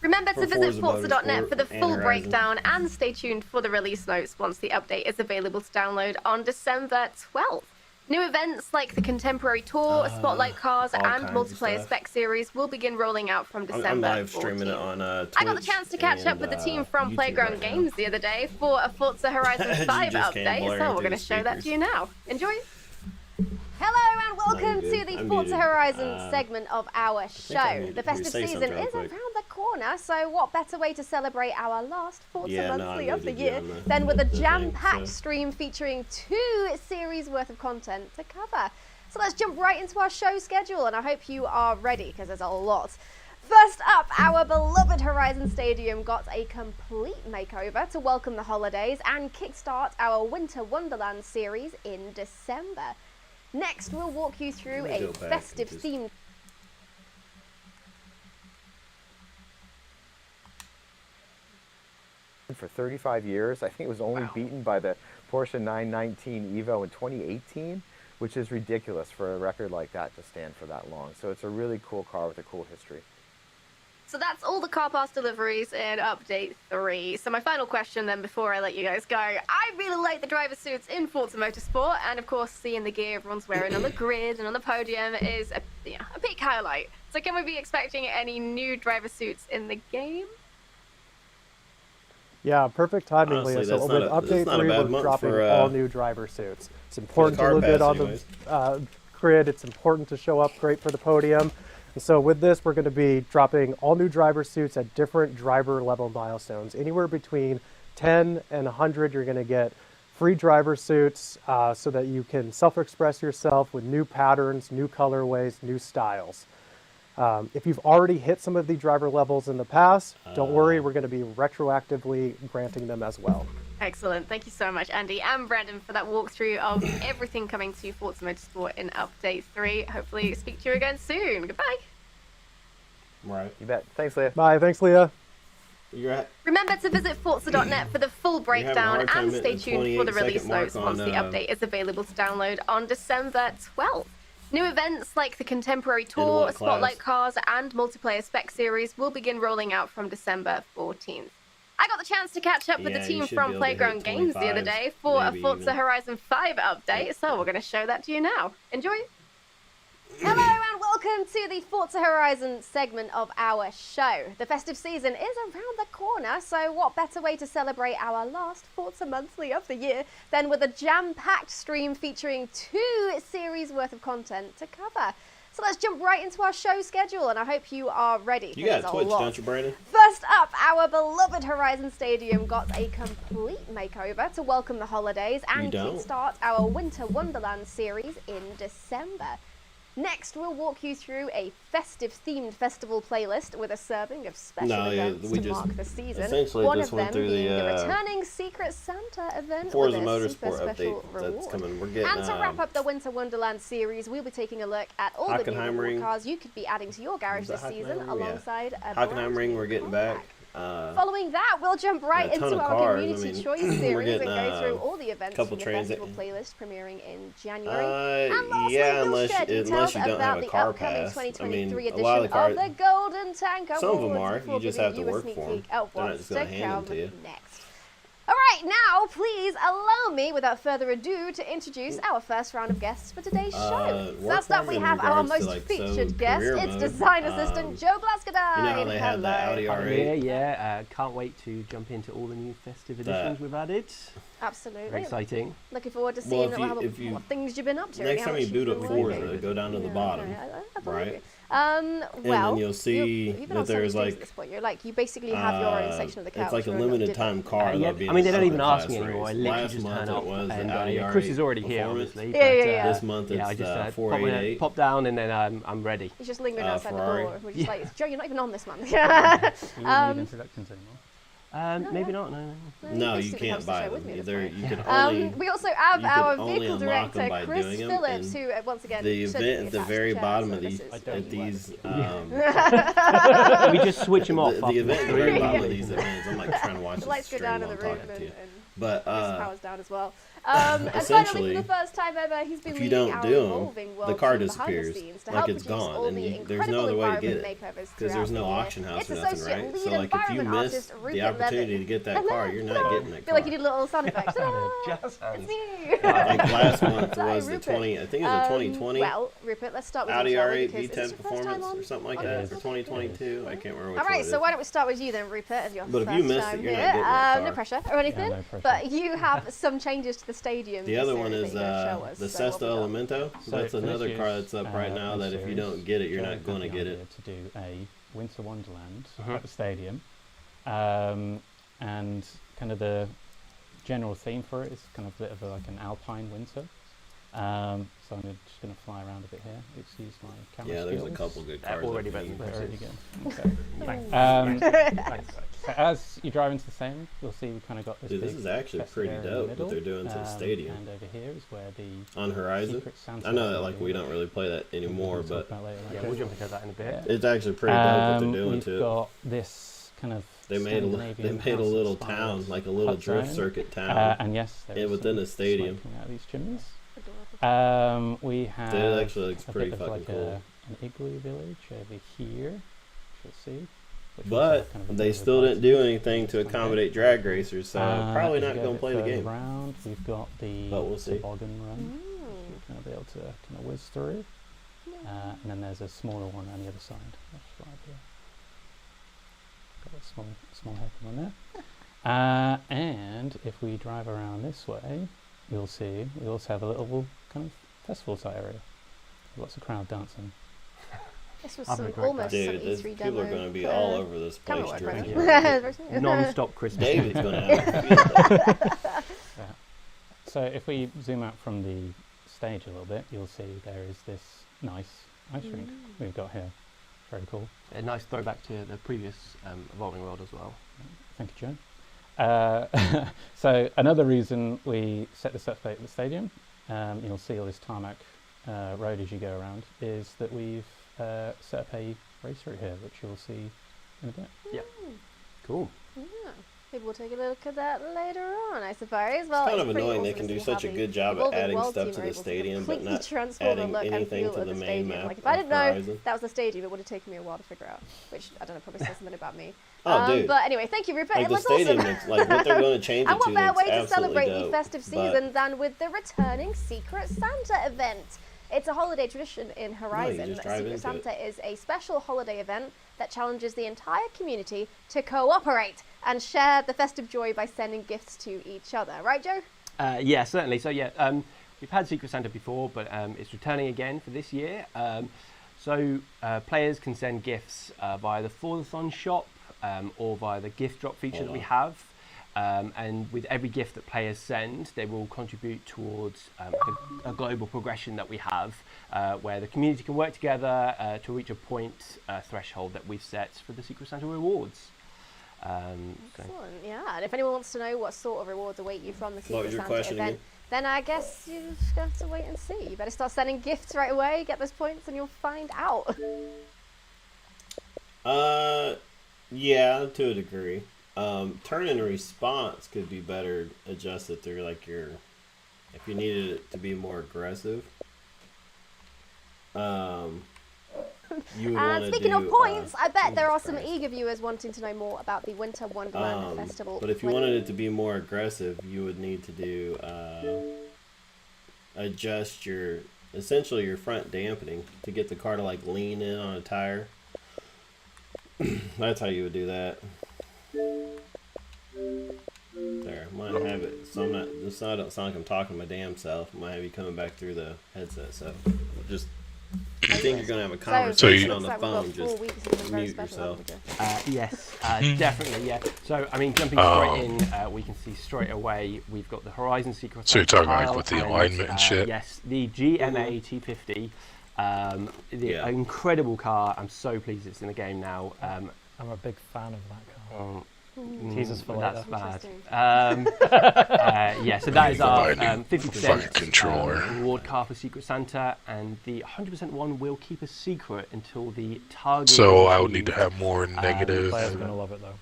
Remember to visit Forza.net for the full breakdown, and stay tuned for the release notes once the update is available to download on December 12th. New events like the Contemporary Tour, Spotlight Cars, and Multiplayer Spec Series will begin rolling out from December 14th. I'm live streaming it on Twitch. I got the chance to catch up with the team from YouTube Playground Games the other day for a Forza Horizon 5 update, so we're going to show that to you now. Enjoy! Hello and welcome to the Forza Horizon segment of our show. The festive season is around the corner, so what better way to celebrate our last Forza Monthly of the year than with a jam-packed stream featuring 2 series worth of content to cover. So let's jump right into our show schedule, and I hope you are ready because there's a lot. First up, our beloved Horizon Stadium got a complete makeover to welcome the holidays and kickstart our Winter Wonderland series in December. Next, we'll walk you through a festive theme. For 35 years, I think it was only beaten by the Porsche 919 Evo in 2018, which is ridiculous for a record like that to stand for that long. So it's a really cool car with a cool history. So that's all the car pass deliveries in Update 3. So my final question then before I let you guys go. I really like the driver suits in Forza Motorsport, and of course seeing the gear everyone's wearing on the grid and on the podium is a big highlight. So can we be expecting any new driver suits in the game? Yeah, perfect timing, Honestly, Leah. So with Update 3, we're dropping all new driver suits. It's important to look good on the grid. It's important to show up great for the podium. And so with this, we're going to be dropping all new driver suits at different driver level milestones. Anywhere between 10 and 100, you're going to get free driver suits so that you can self-express yourself with new patterns, new colorways, new styles. If you've already hit some of the driver levels in the past, don't worry, we're going to be retroactively granting them as well. Excellent. Thank you so much, Andy and Brandon, for that walkthrough of everything coming to Forza Motorsport in Update 3. Hopefully speak to you again soon. Goodbye. Right. You bet. Thanks, Leah. Bye. Thanks, Leah. Remember to visit Forza.net for the full breakdown and stay tuned for the release notes once the update is available to download on December 12th. New events like the Contemporary Tour, Spotlight Cars, and Multiplayer Spec Series will begin rolling out from December 14th. I got the chance to catch up with the team from Playground Games the other day for a Forza Horizon 5 update, so we're going to show that to you now. Enjoy! Hello and welcome to the Forza Horizon segment of our show. The festive season is around the corner, so what better way to celebrate our last Forza Monthly of the year than with a jam-packed stream featuring 2 series worth of content to cover. So let's jump right into our show schedule, and I hope you are ready. You got Twitch, don't you, Brandon? First up, our beloved Horizon Stadium got a complete makeover to welcome the holidays and kickstart our Winter Wonderland series in December. Next, we'll walk you through a festive-themed festival playlist with a serving of special events to mark the season. One of them being the returning Secret Santa event Forza with a Motorsports super special update that's coming. We're getting, and to wrap up the Winter Wonderland series, we'll be taking a look at all the new cars you could be adding to your garage this season, alongside a Hockenheimring. We're getting back. Following that, we'll jump right into our Community Choice series and go through all the events from the festival playlist premiering in January. And lastly, we'll share details about the upcoming 2023 edition of the Golden Tank Awards. Some of them are. You just have to work for them. They're not just going to hand them to you. Next. All right, now please allow me, without further ado, to introduce our first round of guests for today's show. First up, we have our most featured guest. It's design assistant Joe Blaskadine. You know how they have that Audi R8? Yeah. Can't wait to jump into all the new festive editions we've added. Absolutely. Very exciting. Looking forward to seeing what things you've been up to. Next time you boot up Forza, go down to the bottom, right? Well, and then you'll see that there's like, at this point. You're like, you basically have your own section of the couch. It's like a limited time car. Yeah, I mean, they don't even ask me anymore. I literally just turn up. And Chris is already here, obviously. Yeah. This month it's I just 488. pop down and then I'm ready. He's just lingering outside the door. We're just like, Joe, you're not even on this month. You don't need introductions anymore. Maybe not. No, you can't buy them either. You can only. We also have our vehicle director, Chris Phillips, who once again. The event at the very bottom of these. We just switch them off. The event at the very bottom of these events. I'm like trying to watch the lights go down in the room but powers down as well. And finally, for the first time ever, he's been leading our evolving world the car behind the disappears. scenes to Like help it's produce gone, all and the there's no other way to get it makeovers because there's no auction house or nothing, right? So like if you miss the opportunity to get that car, you're not getting that I feel car. like you did a little sound effect. It's me. Like last month was the 20. I think it was the 2020. Well, Rupert, let's start with Audi you, R8 because V10 Performance or something like that for 2022. I can't remember which one. All right, it so is. why don't we start with you then, Rupert, as your But first if you missed time it, you're here. not getting that car. No pressure or anything. No pressure. But you have some changes to the stadium. The other one is the the Sesta Elemento. So That's another car that's up right now that if you don't get it, you're not going to get it. To do a Winter Wonderland at the stadium, and kind of the general theme for it is kind of a bit of like an alpine winter. So I'm just going to fly around a bit here. Excuse my camera Yeah, there's a skills. couple good cars. already up there. better. There you go. Okay. Thanks. So as you drive into the stadium, you'll see we've kind of got this. Dude, this big is actually fest pretty area in the dope middle, what they're doing to the stadium. And over here is where the On Horizon. Secret Santa I know that like we don't really play that anymore, but Yeah, we'll jump into that in a bit. it's actually pretty dope what they're doing we've to it. got this kind of They made a little town, like a little drift circuit town, and yes, there is within some the stadium. smoke coming out of these chimneys. We have It actually looks a pretty bit of fucking like cool. an igloo village over here, which you'll see. which But is kind of a they bit of a still didn't do bicycle anything to kind of accommodate bit. drag racers, so probably As you not go a going to bit play the further game. Around, we've got the But we'll see. toboggan run, which you're going to be able to kind of whiz through. And then there's a smaller one on the other side. That's right there. Got a small hairpin on there. And if we drive around this way, you'll see we also have a little kind of festival type area. Lots of crowd dancing. This was I'm some almost Dude, some this, E3 people are demo going to be for all over this camera place work, right? drinking. Yeah. Non-stop Christmas. David's going to have So if we zoom out from the stage a little bit, you'll see there is this nice ice rink we've got here. Very cool. A nice throwback to the previous Evolving World as well. Thank you, Joe. So another reason we set this up at the stadium, you'll see all this tarmac road as you go around, is that we've set up a race route here, which you'll see in a bit. Yeah. Cool. Yeah. Maybe we'll take a look at that later on, I suppose. Well, It's kind of pretty annoying awesome they can to do see how such a the good job at Evolving adding World stuff team to are the able stadium, but completely not transform the adding look and anything feel to of the the main stadium. map. Like, if I of didn't know Horizon. that was the stadium, it would have taken me a while to figure out, which, I don't know, probably says something about me. Oh, dude. But anyway, thank you, Rupert. Like It the looks stadium, awesome. looks like what they're going to change it And what to better looks way to absolutely celebrate dope, the festive but- season than with the returning Secret Santa event? It's a holiday tradition in Horizon. just drive Secret into it. Santa is a special holiday event that challenges the entire community to cooperate and share the festive joy by sending gifts to each other. Right, Joe? Yeah, certainly. So yeah, we've had Secret Santa before, but it's returning again for this year. So players can send gifts via the Forzathon shop or via the gift drop feature that we have. And with every gift that players send, they will contribute towards a global progression that we have, where the community can work together to reach a point threshold that we've set for the Secret Santa rewards. So Excellent, yeah. And if anyone wants to know what sort of rewards await you from the What Secret was your Santa question event, again? then I guess you just have to wait and see. You better start sending gifts right away, get those points, and you'll find out. Yeah, to a degree. Turn and response could be better adjusted through like if you needed it to be more aggressive. You would want to Speaking of do, points, I bet there are Jesus some Christ. eager viewers wanting to know more about the Winter Wonderland Festival. But if you wanted it to be more aggressive, you would need to do adjust essentially your front dampening to get the car to like lean in on a tire. That's how you would do that. There, might have it. So I'm not. This I don't sound like I'm talking to my damn self. I might have you coming back through the headset. So just. I think you're gonna have a conversation on the phone. Just mute yourself. yes, definitely, yeah. So, I mean, jumping straight in, we can see straight away we've got the Horizon Secret So you're talking Santa like with the and, alignment and shit? Yes, the GMA T50, incredible car. I'm so pleased it's in the game now. I'm a big fan of that car. Teasers for That's later. bad. Yeah, so that is our Fucking 50% controller. reward car for Secret Santa, and the 100% one will keep a secret until the target. So is I would need to achieved. have more negative. Players are going to love it though.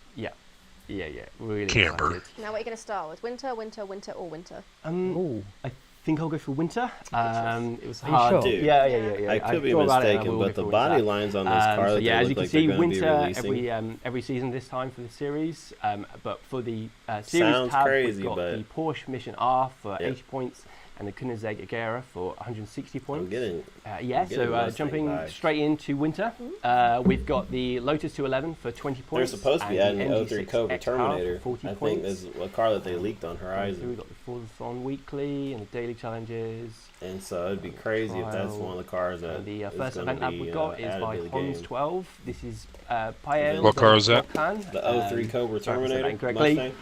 Yeah, really. Camber. excited. Now, what are you going to start with? Winter, winter, winter, or winter? Ooh. I think I'll go for winter. It was Are you hard. sure? Dude, Yeah. I could be thought about it and I mistaken, will but go the for body winter. lines on this car So that yeah, they as look you can like see, they're going to be winter releasing. every season this time for the series. But for the series Sounds tab, crazy, we've got but- the Porsche Mission R for Yep. 80 points and the Koenigsegg Agera for 160 points. I'm getting. Yeah, getting so Mustang jumping vibes. straight into winter, we've got the Lotus 211 for 20 They're points. supposed to be and adding the the 03 MG6 Cobra XR for Terminator. 40 I points. think this is a car that they leaked on So we've Horizon. got the Forzathon Weekly and the daily challenges. And so it'd be crazy if that's one of the cars that And the is first gonna event lab be, we've got is added by to the Hons game. 12. This is Pael. What car is that? The 03 Cobra sorry if I said that Terminator incorrectly. Mustang.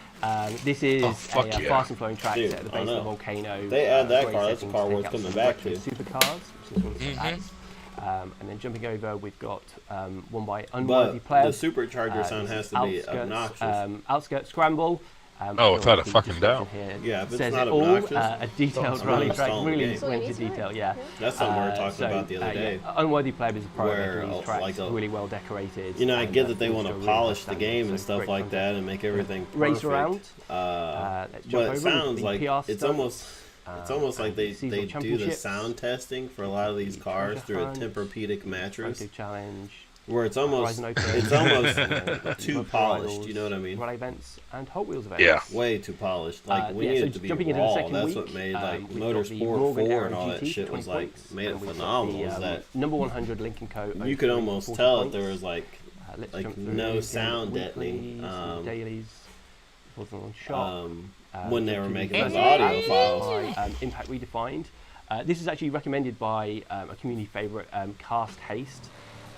This is Oh, fuck a yeah. fast and flowing track Dude, set at the I base of the know. volcano. They add that great car, that's a setting car to worth take out coming some back retro to. Supercars, which is one of the ads. And then jumping over, we've got one by But Unworthy the Player. supercharger sound has to be obnoxious. Outskirts Scramble. Oh, without a fucking doubt. Yeah, if it's says not it all. obnoxious, A detailed I'm rally not track, installing the really game. That's all you went need into to know. detail, yeah. That's something we were talking about the other day. Unworthy Pleb is a pro Where, at these tracks, like a- really well decorated. You know, I and, get that they want to really polish the outstanding, game so and stuff great like content. that and make everything perfect. Race around. But Let's jump it over sounds the like PR it's stuff. almost like they Seasonal do the championships. sound testing for a lot of these The cars treasure through a hunt, Tempur-Pedic mattress, Photo challenge. where it's almost Horizon Open, it's almost too Love polished. Rivals, You know what I mean? Rally events and Hot Wheels events. Yeah. Way too polished. Like we yeah, need so it to be jumping into the raw. second That's week, what made like we've got the Motorsport Morgan 4 Arrow and all that GT, shit 20 was like points, made it and we've got phenomenal. the, Is that number 100 Lincoln Co. you could 03, almost 40 tell that points. there was like Let's like jump through no again, sound weeklies, deadening, some dailies, Forzathon Shop, when they were jumping making into those the audio first files. by, Impact Redefined. This is actually recommended by a community favourite, Cast Haste.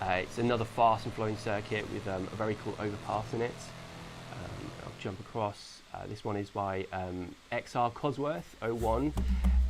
It's another fast and flowing circuit with a very cool overpass in it. I'll jump across. This one is by XR Cosworth 01.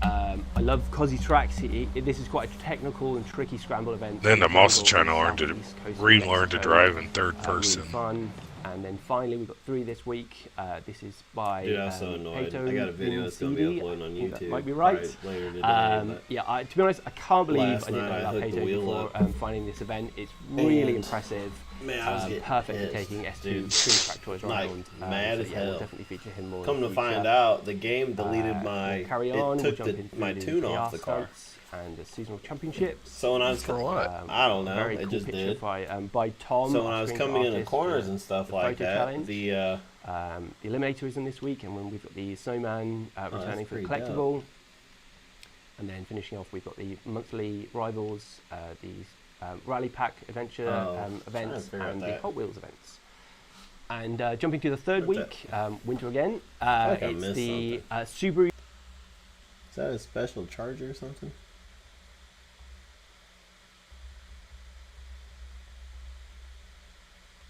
I love Cosy tracks. This is quite a technical and tricky scramble event. Then I'm also It's trying to on learn the to East Coast of relearn to Mexico. drive in third Really person. fun. And then finally, we've got 3 this week. This is by Dude, I was so annoyed. Pato I got a video that's going to be uploaded on YouTube. That might be right. Later today. Yeah, to be honest, I can't believe Last I didn't know night I about hooked the Pato wheel before up. finding this event. It's really And, impressive. man, I was getting perfect pissed, for taking S2 dude. Stream Track Toys Like, around. mad so as yeah, hell. we'll definitely feature him more. Come in to the find future. out, the game deleted We'll carry on. it We'll took jump in my through tune the off the car. starts and the seasonal championships. So when I was For what? I don't know. Very It cool just picture did. by Tom. So when our I was screen coming into artist, corners and stuff the like photo that, challenge. the Eliminator is in this week, and when we've got the Snowman returning for the pretty collectible. And then finishing off, we've got the monthly Rivals, the Rally Pack Adventure events, figure out and the that. Hot Wheels events. And jumping to the third What's week, winter again. like I It's missed the Subaru. is that a special charger or something?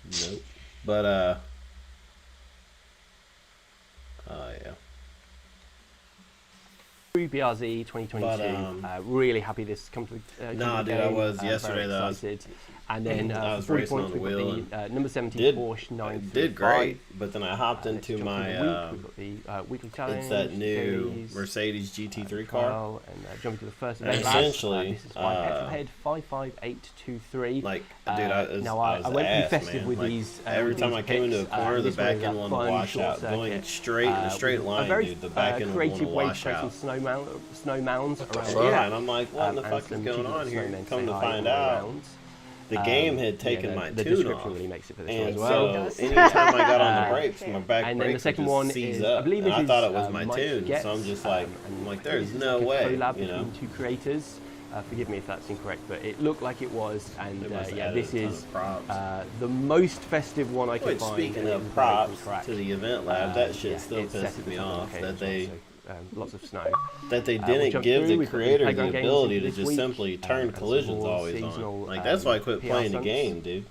Nope. But oh yeah. BRZ 2022. But, really happy this come to Nah, dude, I was yesterday though. I was- excited. And then I was 40 racing on points, the we've wheel got the and number 17 did- Porsche 935. Did great, but then I hopped Let's into jump my the week. We've got the weekly challenge. it's that new days, Mercedes GT3 car. trial, and jumping to the first And event. lab. essentially, this is by Petrolhead 55823. Like, dude, I was, now I was I went ass, through festive man. with Like, these. every time I came into a corner, the this one back is end a wanted to fun wash short out. Going circuit, straight in a straight with line, a very dude. The back end would want creative to way to wash create out. some snow mounds around. Yeah, and I'm like, what the and fuck is some going cheeky on here? snowmen Come to say hi find all out, around. the game had taken my the tune description off. really makes it for this one And as well. so anytime I got on the brakes, my back And then brake the second would one just seize is, up. I believe And this I is thought it was my Mike tune, Getz, so I'm just like, and there's this is no like a way, collab you know. between 2 creators. Forgive me if that's incorrect, but it looked like it was. And They must have yeah, added this a ton is of props. the most festive one I could Wait, find. speaking and it of was very props correct. to the event lab, that shit yeah, still it's set pisses at me the off top that as they well, so, lots of snow. that they We'll didn't jump give through. the We've got creator the playground games ability to this just week, simply turn and some collisions more always seasonal, on. Like that's why I quit PR playing the stunts. game, dude.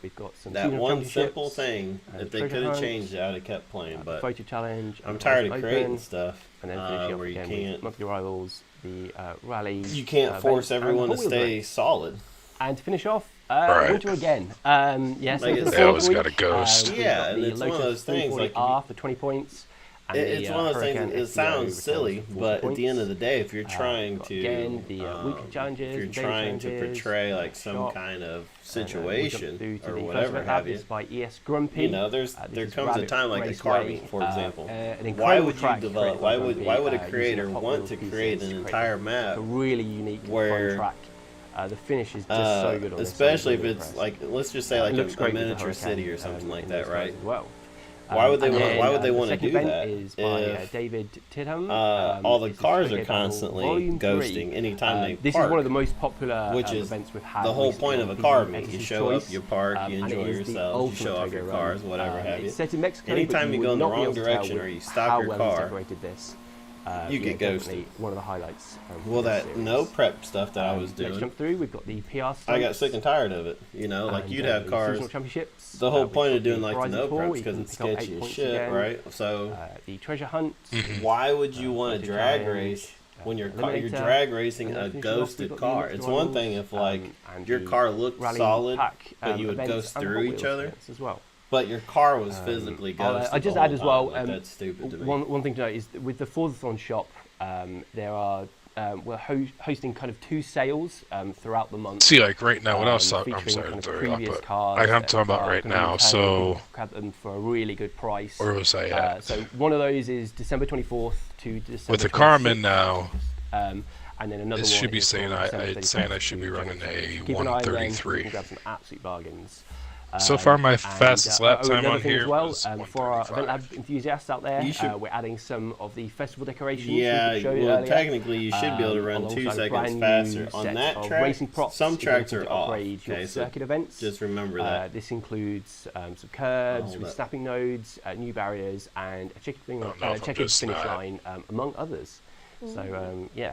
We've got some That seasonal one championships, simple thing, if they treasure could have hunt, changed it, I'd have kept playing. the But photo challenge. I'm and tired Race of creating Open, stuff and then finishing off where you again can't with monthly rivals, the rally. you can't events, force and everyone to Hot Wheels stay events. solid. And to finish off, Right. winter again. Yes, Like, for the it's fourth always week, got a ghost. we've Yeah, got and the it's one of Lotus those things, like, 340R for 20 points. And It's the, one of those things. Hurricane It STO sounds returns silly, for 40 but at the end of points. the day, if you're trying got to, again the weekly challenges, if you're daily trying to challenges, portray like some shop, kind of we'll jump situation through to or the first whatever event have lab. you, It's by ES Grumpy. you know, This there is comes a Rabbit time like a Raceway, carving, for example. an Why incredible would you track develop? created by Why would Grumpy, a using creator the Hot want Wheels to pieces create an to create entire this. map It's a really unique, where, fun track. The finish is just so good on this. especially I'm if really it's impressed. like, let's just say like It looks a great with the miniature Hurricane, city or something like in that, those right? guys as well. Why would they And want? then, Why would they the want to second do event that? is by If David Tidham. all the This is cars are Hurricane Battle constantly Volume 3. ghosting anytime they This park. is one of the most popular Which is events we've had. the whole recently point of on a car PvP meet. You Editor's show Choice. up, you park, you And it enjoy is the yourself, you show ultimate off your Togo cars, run. whatever have you. It's set in Mexico, Anytime but you would go in the not be wrong able to direction tell or you with stop how your well car, he's decorated this. you get ghosted. Definitely one of the highlights. Well, of this that series. no prep stuff that I was Let's doing, jump through. We've got the PR stunts. I got sick and tired of it. You know, like and, you'd have the cars. seasonal championships. The whole We've point got of doing the like the Horizon no Tour, preps where you because can it's pick up 8 sketchy as points shit, again. right? So The treasure hunt. why would you want to Photo drag challenge, race when you're you're Eliminator, drag racing and a then finishing off, we've ghosted got the car? Monster It's one thing Rivals, if like and your the car looked Rally solid, Pack, but you would events ghost and through Hot each Wheels other. events as well. But your car was physically ghosted. I just the add whole as well. time. Like, that's stupid to me. One thing to note is that with the Forzathon shop, there are we're hosting kind of 2 sales throughout the month. See, like right now, what I was talking, I'm featuring sorry kind to of throw you off, previous but cars I'm that talking about are right gonna be now. returning. So, You can grab them for a really good price. where was I at? So one of those is December 24th to December. With the car I'm 26th. in now, And then another it one should be is saying from December it's saying I 31st should be to running January. a Keep an eye on them, 133. You can grab some absolute bargains. So far, my And, fastest lap time another on thing here as well, was for our Event Lab 135. enthusiasts out there, You should- we're adding some of the festival decorations. Yeah, we showed well, earlier. technically you should be able to run 2 alongside a seconds brand faster. new On set that of track, racing props some if you tracks wanted are to off. upgrade your Okay, so circuit events. just remember that. This includes some curbs Hold with up. snapping nodes, new barriers, and a checkered know if I'm checkered just finish not- line, among others. So yeah,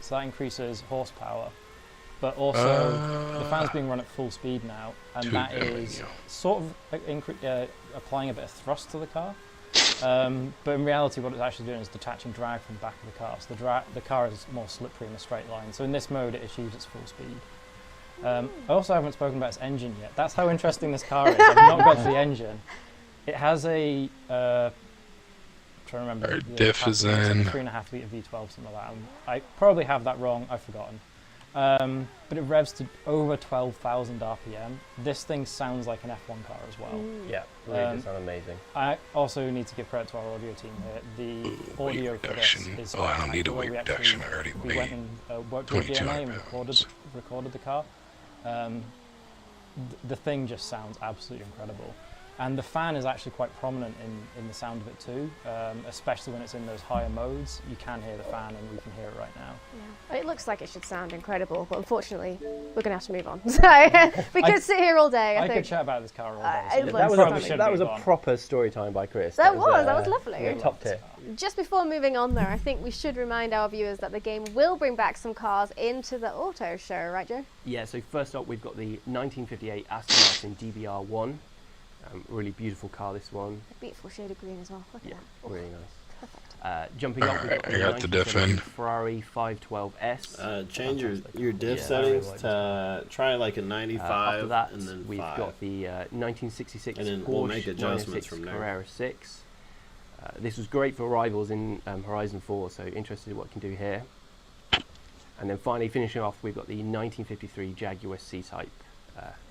so that increases horsepower. But also, the fan's being run at full speed now, and that is sort of applying a bit of thrust to the car. But in reality, what it's actually doing is detaching drag from the back of the car. So the car is more slippery in a straight line. So in this mode, it achieves its full speed. I also haven't spoken about its engine yet. That's how interesting this car is. I've not got to the engine. It has a, trying to remember. Our diff is in 3.5 litre V12, something like that. I probably have that wrong. I've forgotten. But it revs to over 12,000 RPM. This thing sounds like an F1 car as well. Yeah, really does sound amazing. I also need to give credit to our audio team here. The audio for this is I don't need a weight reduction. I already we went and worked with DMA and recorded the car. The thing just sounds absolutely incredible. And the fan is actually quite prominent in the sound of it too, especially when it's in those higher modes. You can hear the fan, and we can hear it right now. Yeah. It looks like it should sound incredible, but unfortunately, we're going to have to move on. So we could sit here all day. I think. could chat about this car all day. So that was a proper story time by Chris. That was lovely. Yeah, top tier. Just before moving on though, I think we should remind our viewers that the game will bring back some cars into the auto show, right Joe? Yeah, so first up we've got the 1958 Aston Martin DBR1. Really beautiful car, this one. A beautiful shade of green as well. Look at that. Really nice. Perfect. Jumping up, we've got the 1970 Ferrari 512S. Change your diff settings to try like a 95, after that, and then we've 5. got the 1966 and then Porsche we'll make adjustments 906 from there. Carrera 6. This was great for rivals in Horizon 4, so interested in what it can do here. And then finally finishing off, we've got the 1953 Jaguar C-Type,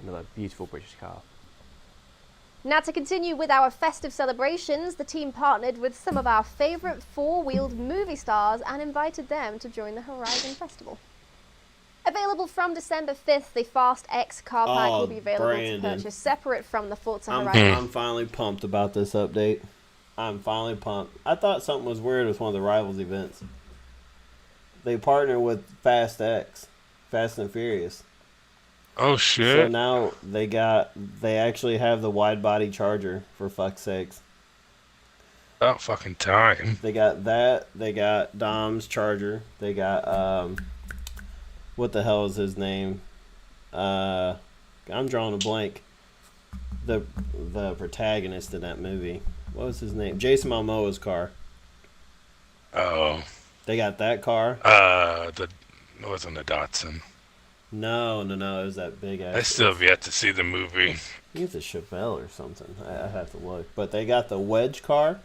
another beautiful British car. Now to continue with our festive celebrations, the team partnered with some of our favourite four-wheeled movie stars and invited them to join the Horizon Festival. Available from December 5th, the Fast X car pack will be available to purchase separate from the Forza Horizon. I'm finally pumped about this update. I'm finally pumped. I thought something was weird with one of the Rivals events. They partner with Fast X, Fast and Furious. Oh shit! So now they actually have the wide body charger, for fuck's sakes. About fucking time. They got that. They got Dom's charger. They got what the hell is his name? I'm drawing a blank. The protagonist in that movie. What was his name? Jason Momoa's car. Oh. They got that car. It wasn't a Datsun. No, it was that big ass. I still have yet to see the movie. I think it's a Chevelle or something. I have to look. But they got the wedge car,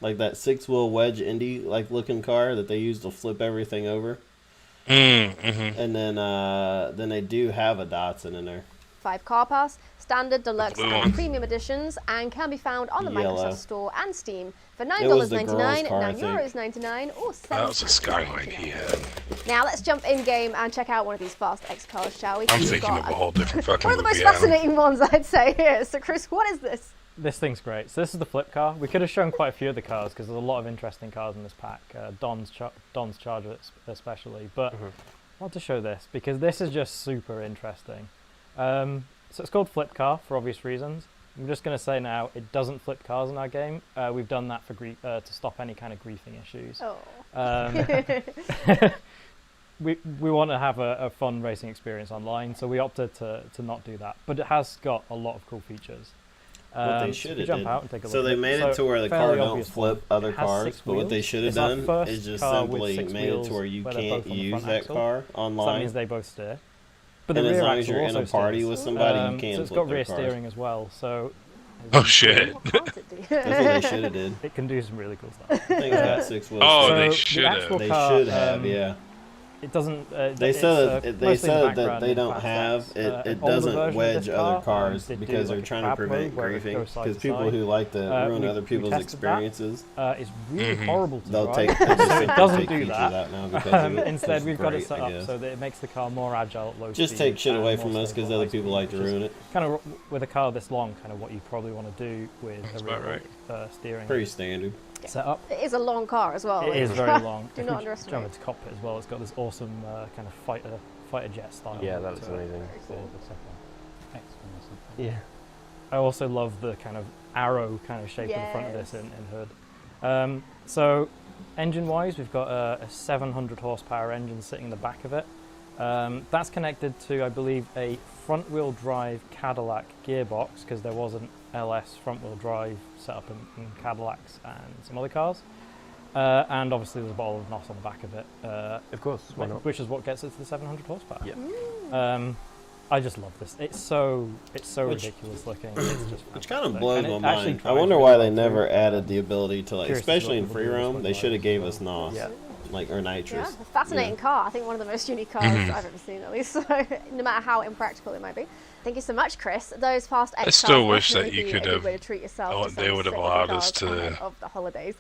like that 6-wheel wedge Indy like looking car that they use to flip everything over. Mm-hmm. And then they do have a Datsun in there. 5 car pass, standard, deluxe, Blue and one. premium editions, and can be found on the Yellow. Microsoft Store and Steam for It was the $9.99, girl's car, I think. €9.99, or That was a $7. Skyline he had. Now let's jump in game and check out one of these Fast X cars, shall we? I'm We've thinking got of a whole different fucking one of the most movie. Adam. fascinating ones, I'd say, here. So Chris, what is this? This thing's great. So this is the flip car. We could have shown quite a few of the cars because there's a lot of interesting cars in this pack. Don's Charger especially. But I want to show this because this is just super interesting. So it's called Flip Car for obvious reasons. I'm just going to say now, it doesn't flip cars in our game. We've done that for to stop any kind of griefing issues. Oh. We want to have a fun racing experience online, so we opted to not do that. But it has got a lot of cool features. What they should have jump out and take a So look they at made So it to where the fairly car don't obvious flip one. other It has cars, 6 but what they wheels. should have It's our done first is just car with simply 6 made it wheels to where you where they're can't both on the use front that axle. car So that online. means they both steer. But the And as rear long as axle you're in a also party steers. with somebody, you can't So it's flip got their rear cars. steering as well. So Oh shit! What can't it do? That's what they should have did. it can do some really cool stuff. I think it's got 6 wheels. Oh, So they the should actual have. They car, should have, yeah. It doesn't. They it's, said that mostly in the that they background don't in have Fast X. it. An It older doesn't version of wedge this other car, cars did do because they're like a trying to crab prevent mode where it griefing. goes side Because to people side. who like to ruin we other people's tested that. experiences, It's really horrible to they'll drive. take. So it doesn't take do features that. out now because of it. Instead, It's we've got it great, set I up guess. so that it makes the car more agile at low Just speed take shit and away more from us stable because at other high people speed, like to which is ruin it. Kind of with a car this long, kind of what you probably want to do with That's a about rear right. steering Pretty standard. setup. It is a long car as well. It is very long. Do If not we underestimate. jump into cockpit as well. It's got this awesome kind of fighter jet style. Yeah, look that looks to it. amazing. Yeah. I also love the kind of arrow kind of shape of the front of this Yes. in hood. So engine-wise, we've got a 700 horsepower engine sitting in the back of it. That's connected to, I believe, a front-wheel drive Cadillac gearbox because there was LS front-wheel drive setup in Cadillacs and some other cars. And obviously there's a bottle of NOS on the back of it. Of course, why not? Which is what gets it to the 700 horsepower. Yeah. I just love this. It's so ridiculous looking. It's just which kind of blows my mind. I drives wonder really why well they too. never added the ability to, like, Curious to see especially what in people free do with roam, this they one, should have gave us yeah. NOS, Yeah. like, or nitrous. Yeah, fascinating car. I think one of the most unique cars I've ever seen, at least. So, no matter how impractical it might be. Thank you so much, Chris. Those fast X I still cars wish that definitely you be could a good have- way to treat yourself oh, to they some would have sick allowed cars us to- ahead of the holidays.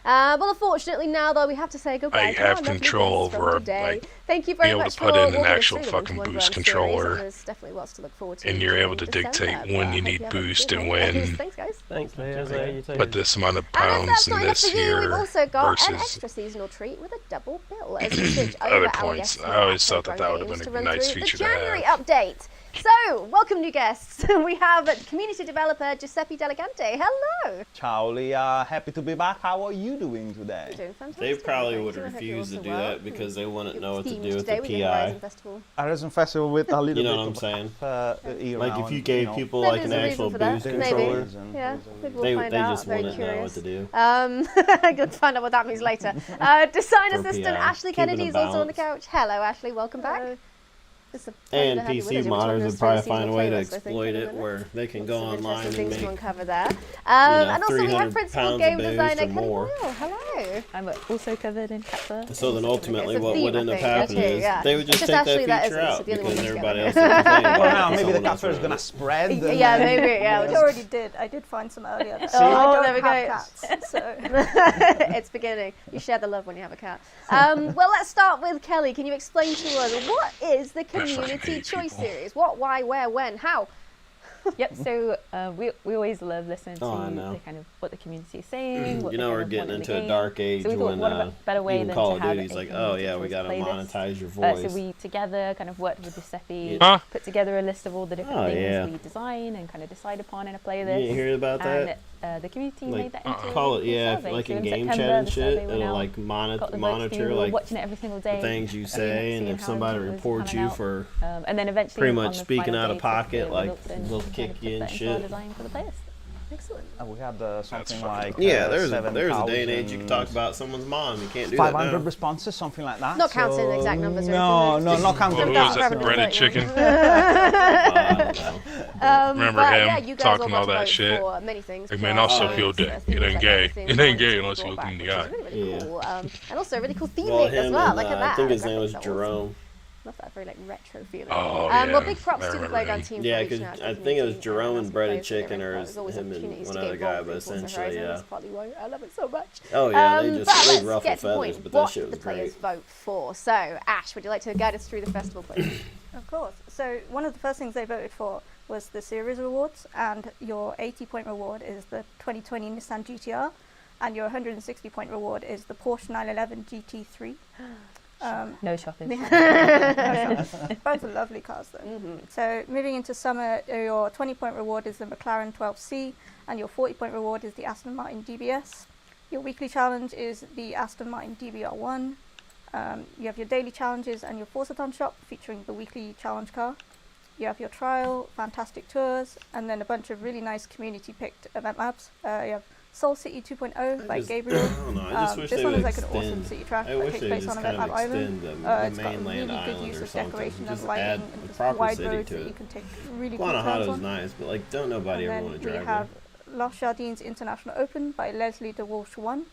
Well, unfortunately, now though, we have to say goodbye. I to our have lovely control guests from over, today. like, Thank you very be able much to put for in an walking us actual through the fucking Winter boost Grand Series, controller, and there's definitely lots to look forward to. and you're able to during dictate December, when but you I hope need have a boost good and holidays. when. Thanks, guys. Thanks, You too. Put this amount of And if pounds that's in not enough this for you, we've here also got an versus extra seasonal treat with a double bill as we switch over other our points. guests I always from thought that would have Games been to a run nice through feature the to January have. update. So, welcome new guests. We have community developer Giuseppe Delegante. Hello. Ciao, Leah. Happy to be back. How are you doing today? Doing fantastic. They probably thank would you. I hope refuse to you're do also well. that because they wouldn't You're know what to themed do with today the your PI. Horizon Festival. Horizon Festival with a little You know bit what I'm of saying? like Like if you gave people like Maybe an there's a actual reason for that. boost Maybe. controller, Yeah, maybe we'll they find they out. just Very wouldn't know what curious. to do. Good to find out what that means later. Design For assistant PI, Ashley keeping Kennedy a is also on the balance. couch. Hello, Ashley. Welcome back. It's a pleasure And to have you with PC us. You'll be modders joining us would through probably the seasonal find a way to playlist, I think, exploit in a it minute. where they can go Some online interesting and things to make uncover there. And also we 300 have principal pounds game of boost designer or Ken more. Boyle. Hello. I'm also covered in cat fur. So then ultimately It's a what theme, would I end up think, happening okay, is yeah. they would just Just take Ashley, that that feature isn't, so out the only because one everybody else together. would complain about Well, it. now, maybe the Someone else cat fur is would. gonna spread. and Yeah, then- maybe. Yeah, I already did. I did find some earlier. Oh, I don't there we have go. cats, so It's beginning. You share the love when you have a cat. Well, let's start with Kelly. Can you explain to us what is the Community hate Choice people. Series? What, why, where, when, how? yep. So we always love listening Oh, I to know. the kind of what the community is saying. What You they know, kind we're of getting want in the into a game. dark age So we thought, when what a better way even than Call to of have Duty's a like, oh community yeah, we choice got to playlist. monetize your So voice. we together kind of worked with Giuseppe, Huh? put together a list of all the different Oh, things yeah. we design and kind of decide upon in a You playlist. didn't hear about that? And the community Like, made that into Call a it, cool yeah, survey. like So in in game September, chat and the shit, survey went it'll out, like got the votes through, monitor we were like watching it every single day. the things you say, and seeing if how somebody it was reports panning you out. for And then eventually, pretty on much the speaking final out day, of pocket, took the like results and they'll kind kick of you put and that into our shit. design for the playlist. Excellent. We had something fucking like Yeah, there's a day and age you can talk about someone's mom. You can't do that 500 now. responses, something like that. Not counting the exact numbers or No, anything, no, just- not counting. What Some was thousand it? five Breaded hundred chicken? I don't know. Remember but him yeah, you guys talking all all got to that vote shit? for many things. Like, man, for I'll our suck your themes, dick. themes It ain't like gay. everything It ain't wanted gay to be unless you brought look back, in the which is eye. really, really Yeah. cool. And also a really cool theme Well, link as him well. and Look at that. I think his name graphics was are awesome. Jerome. Love that very like retro feeling. Oh, Well, yeah. big props I to the remember Playground him. team. Yeah, for because reaching out to I the think it was community Jerome and asking Breaded players for their Chicken, or input. There's always him opportunities and to one get other guy, involved but in Forza essentially, Horizon. yeah. That's partly why I love it so much. Oh yeah, they But just let's ruffle get to the feathers, point. but that What shit did was the players great. vote for? So, Ash, would you like to guide us through the festival, please? Of course. So one of the first things they voted for was the series rewards, and your 80-point reward is the 2020 Nissan GTR, and your 160-point reward is the Porsche 911 GT3. No shopping. Both are lovely cars, though. So moving into summer, your 20-point reward is the McLaren 12C, and your 40-point reward is the Aston Martin DBS. Your weekly challenge is the Aston Martin DBR1. You have your daily challenges and your Forzathon shop featuring the weekly challenge car. You have your trial, fantastic tours, and then a bunch of really nice community-picked event labs. You have Soul City 2.0 by Gabriel. I don't know. I just wish This they one would is like an extend. awesome city track I that wish takes they would place on just Event kind Lab of Island. extend the It's got really mainland good island use or of something. decoration and Just lighting add and a just proper wide city roads to that you it. can take really cool turns Guanahato's on. nice, but like, don't nobody And ever then want to we drive have Los Jardins International Open by Leslie de Walsh 1.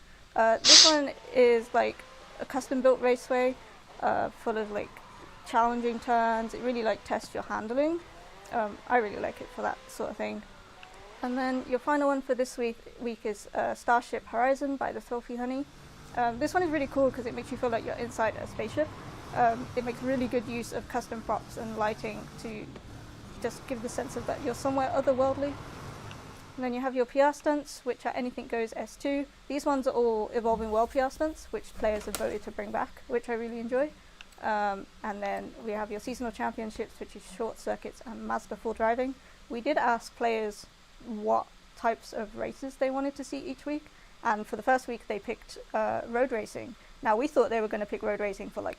This one is like a custom-built raceway full of like challenging turns. It really like tests your handling. I really like it for that sort of thing. And then your final one for this week is Starship Horizon by the Trophy Honey. This one is really cool because it makes you feel like you're inside a spaceship. It makes really good use of custom props and lighting to just give the sense of that you're somewhere otherworldly. And then you have your PR stunts, which are Anything Goes S2. These ones are all Evolving World PR stunts, which players have voted to bring back, which I really enjoy. And then we have your seasonal championships, which is short circuits and Mazda full driving. We did ask players what types of races they wanted to see each week, and for the first week they picked road racing. Now we thought they were going to pick road racing for like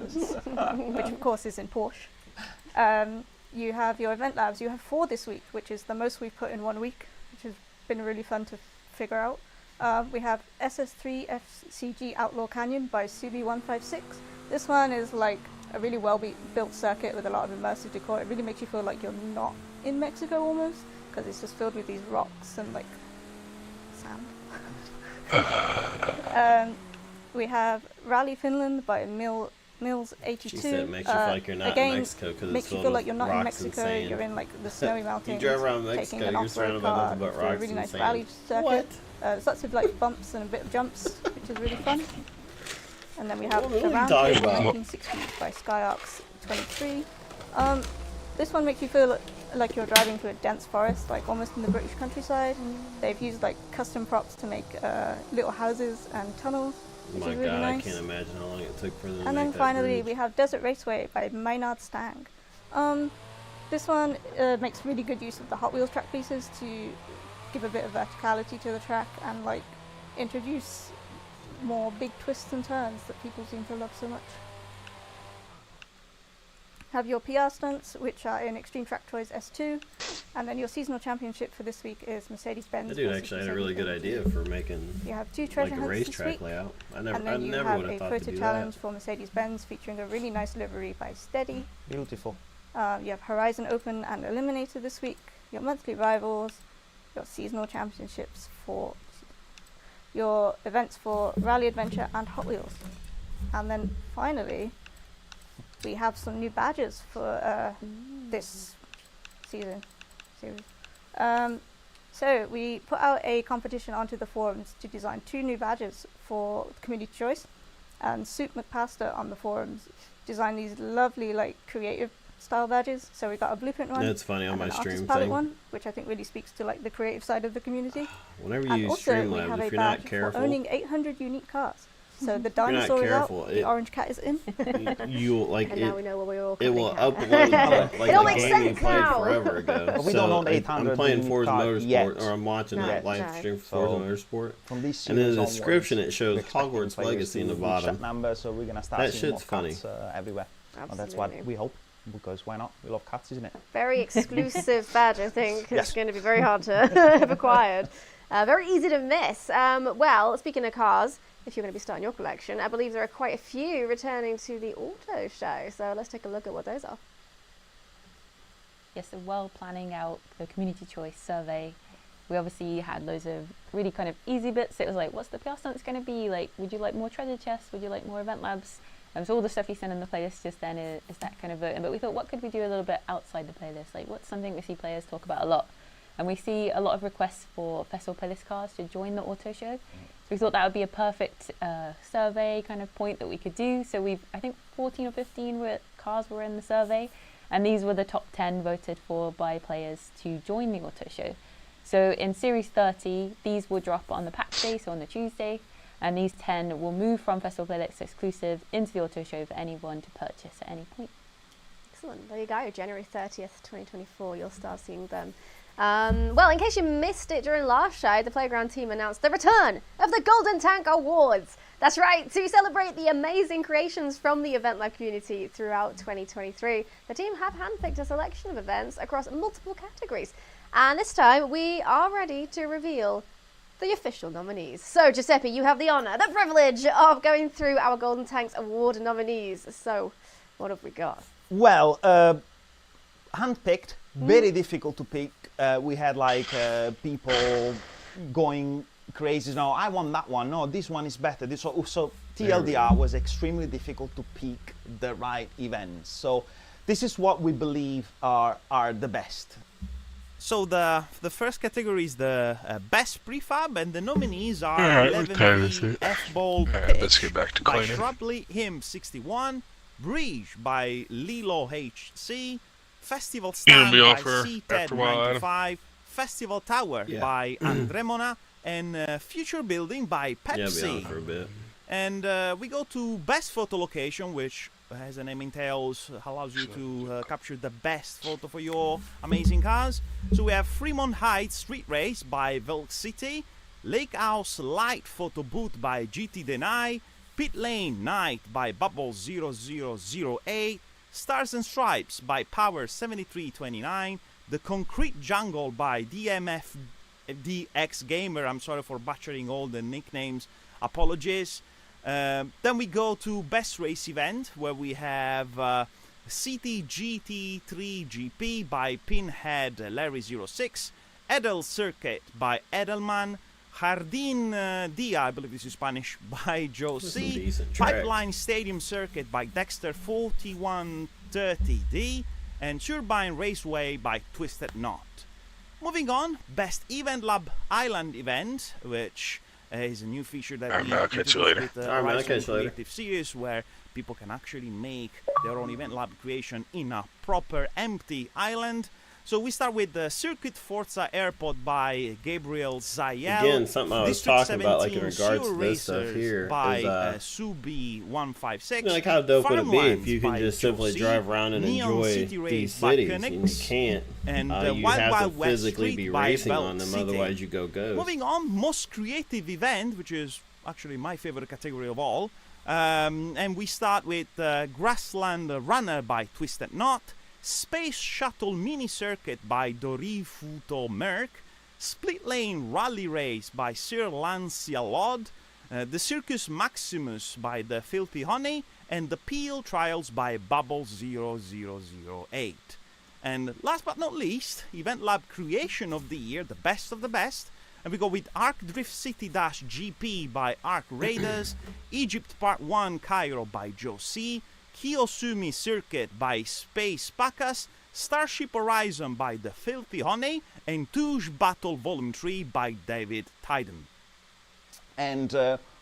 ones, which of course is in Porsche. You have your event labs. You have 4 this week, which is the most we've put in 1 week, which has been really fun to figure out. We have SS3 FCG Outlaw Canyon by Subi156. This one is like a really well built circuit with a lot of immersive decor. It really makes you feel like you're not in Mexico almost, because it's just filled with these rocks and like sand. We have Rally Finland by Mills 82. She said it makes you feel like you're not again, in Mexico because makes it's you filled feel with like you're not in rocks Mexico. and sand. You're in like the snowy mountains. You drive around taking Mexico, an you're off-road surrounded by car nothing but through a rocks really and nice sand. rally circuit. What? There's lots of like bumps and a bit of jumps, which is really fun. And then we have What the are you Round talking Table about? 1960s by Skyarcs 23. This one makes you feel like you're driving through a dense forest, like almost in the British countryside. They've used like custom props to make little houses and tunnels, which My is really God, nice. I can't imagine how long it took for them to And make then that finally bridge. we have Desert Raceway by Maynard Stang. This one makes really good use of the Hot Wheels track pieces to give a bit of verticality to the track and like introduce more big twists and turns that people seem to love so much. Have your PR stunts, which are in Extreme Track Toys S2, and then your seasonal championship for this week is Mercedes-Benz. That dude actually had a really good idea for making You have 2 treasure like a hunts this racetrack week, layout. I and never then you would have have a thought to photo do challenge that. for Mercedes-Benz featuring a really nice livery by Steady. Beautiful. You have Horizon Open and Eliminator this week, your monthly rivals, your seasonal championships for your events for Rally Adventure and Hot Wheels. And then finally, we have some new badges for this series. So we put out a competition onto the forums to design 2 new badges for community choice, and Soup McPaster on the forums designed these lovely like creative style badges. So we got a blueprint one. That's funny on and my an artist stream palette thing. one, which I think really speaks to like the creative side of the community. Whenever you And use also we Streamlabs, have if a you're not badge careful, for owning 800 unique cars. So the If you're not dinosaur is out, careful, the it- orange cat is in. you like And it. now we know what we're all It will coming upload at. like It all a makes game you sense played now. forever ago. But we So don't own I'm 800 playing unique Forza cars Motorsport, yet. or I'm watching No, a live no. stream for Forza So, Motorsport. From this And in the series description onwards, it shows we're expecting Hogwarts players Legacy in to the reach that bottom. number, so we're gonna start That seeing shit's more funny. cats everywhere. And that's what Absolutely. we hope, because why not? We love cats, isn't it? Very exclusive badge, I think. Yes. It's going to be very hard to have acquired. Very easy to miss. Well, speaking of cars, if you're going to be starting your collection, I believe there are quite a few returning to the auto show. So let's take a look at what those are. Yes, so while planning out the community choice survey, we obviously had loads of really kind of easy bits. It was like, what's the PR stunt going to be? Like, would you like more treasure chests? Would you like more event labs? So all the stuff you send in the playlist just then is that kind of voting. But we thought, what could we do a little bit outside the playlist? Like, what's something we see players talk about a lot? And we see a lot of requests for festival playlist cars to join the auto show. So we thought that would be a perfect survey kind of point that we could do. So I think 14 or 15 cars were in the survey. And these were the top 10 voted for by players to join the auto show. So in Series 30, these will drop on the patch day, so on the Tuesday. And these 10 will move from Festival Playlist exclusive into the auto show for anyone to purchase at any point. Excellent. There you go. January 30th, 2024. You'll start seeing them. Well, in case you missed it during last show, the Playground team announced the return of the Golden Tank Awards. That's right, to celebrate the amazing creations from the Event Lab community throughout 2023. The team have handpicked a selection of events across multiple categories. And this time, we are ready to reveal the official nominees. So, Giuseppe, you have the honour, the privilege of going through our Golden Tanks Award nominees. So, what have we got? Well, handpicked, very difficult to pick. We had like people going crazy. No, I want that one. No, this one is better. So TLDR was extremely difficult to pick the right events. So this is what we believe are the best. So the first category is the best prefab, and the nominees are Alright, 11 F-Ball let's get back to by cleaning. Shrubly Him 61, Bridge by Lilo HC, Festival Stand be by off for C-Ted after a while, Adam. 95, Festival Tower by Andremona, and Future Building by Yeah, Pepsi. be on for a bit. And we go to best photo location, which, as the name entails, allows you to capture the best photo for your amazing cars. So we have Fremont Heights Street Race by Velk City, Lake House Light Photo Booth by GT Denai, Pit Lane Night by Bubbles 0008, Stars and Stripes by Power 7329, The Concrete Jungle by DX Gamer. I'm sorry for butchering all the nicknames, apologies. Then we go to Best Race Event, where we have CTGT3GP by Pinhead Larry 06, Edel Circuit by Edelman, Jardín Dia, I believe this is Spanish, by Joe C. Pipeline Stadium Circuit by Dexter 4130D, and Turbine Raceway by Twisted Knot. Moving on, Best Event Lab Island Event, which is a new feature that we introduced with the Horizon Creative Series, where people can actually make their own event lab creation in a proper empty island. So we start with the Circuit Forza Airport by Gabriel Zayel. Again, something I was talking about, like in regards to this stuff here, by is Subi156. like how dope would it be if you Farmlands can just simply by drive around and Neon enjoy City Race these by cities, and you Connects, can't. and You Wild have Wild to West physically Street be by racing Belt on them, City. otherwise you go ghost. Moving on, Most Creative Event, which is actually my favorite category of all. And we start with Grassland Runner by Twisted Knot, Space Shuttle Mini Circuit by Dorifuto Merck, Split Lane Rally Race by Sir Lancia Lod, the Circus Maximus by The Filthy Honey, and the Peel Trials by Bubble 0008. And last but not least, Event Lab Creation of the Year, the best of the best. And we go with Arc Drift City GP by Arc Raiders, Egypt Part 1 Cairo by Joe C, Kiyosumi Circuit by Space Pacas, Starship Horizon by The Filthy Honey, and Touge Battle Volume 3 by David Tyden. And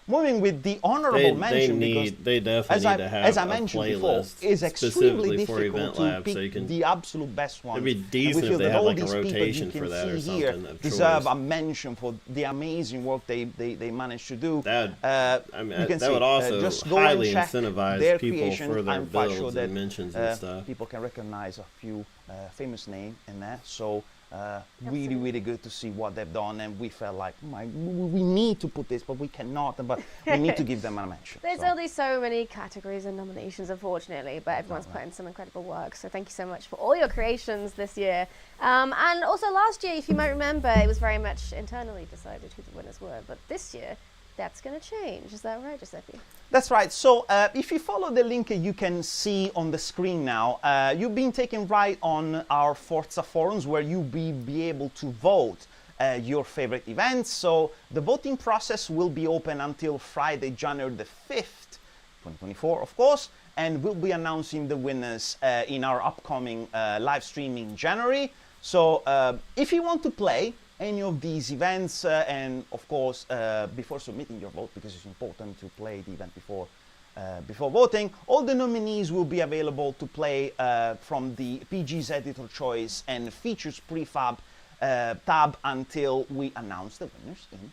moving with the honorable mention, they definitely need to have as I mentioned before, is extremely difficult to pick so the absolute best one. It'd be decent if they had like a rotation for that or something. Deserve a mention for the amazing work they managed to do. That would also just go highly and check incentivize their people creation. for their I'm quite builds sure that and mentions and stuff. people can recognize a few famous names in there. So. Really good to see what they've done, and we felt like we need to put this, but we cannot, but we need to give them a mention. There's only so many categories and nominations, unfortunately, but everyone's put in some incredible work, so thank you so much for all your creations this year. And also last year, if you might remember, it was very much internally decided who the winners were, but this year that's going to change. Is that right, Giuseppe? That's right. So if you follow the link you can see on the screen now, you've been taken right on our Forza forums where you'll be able to vote your favorite events. So the voting process will be open until Friday, January the 5th, 2024, of course, and we'll be announcing the winners in our upcoming live stream in January. So if you want to play any of these events, and of course before submitting your vote, because it's important to play the event before voting, all the nominees will be available to play from the PG's editor choice and features prefab tab until we announce the winners in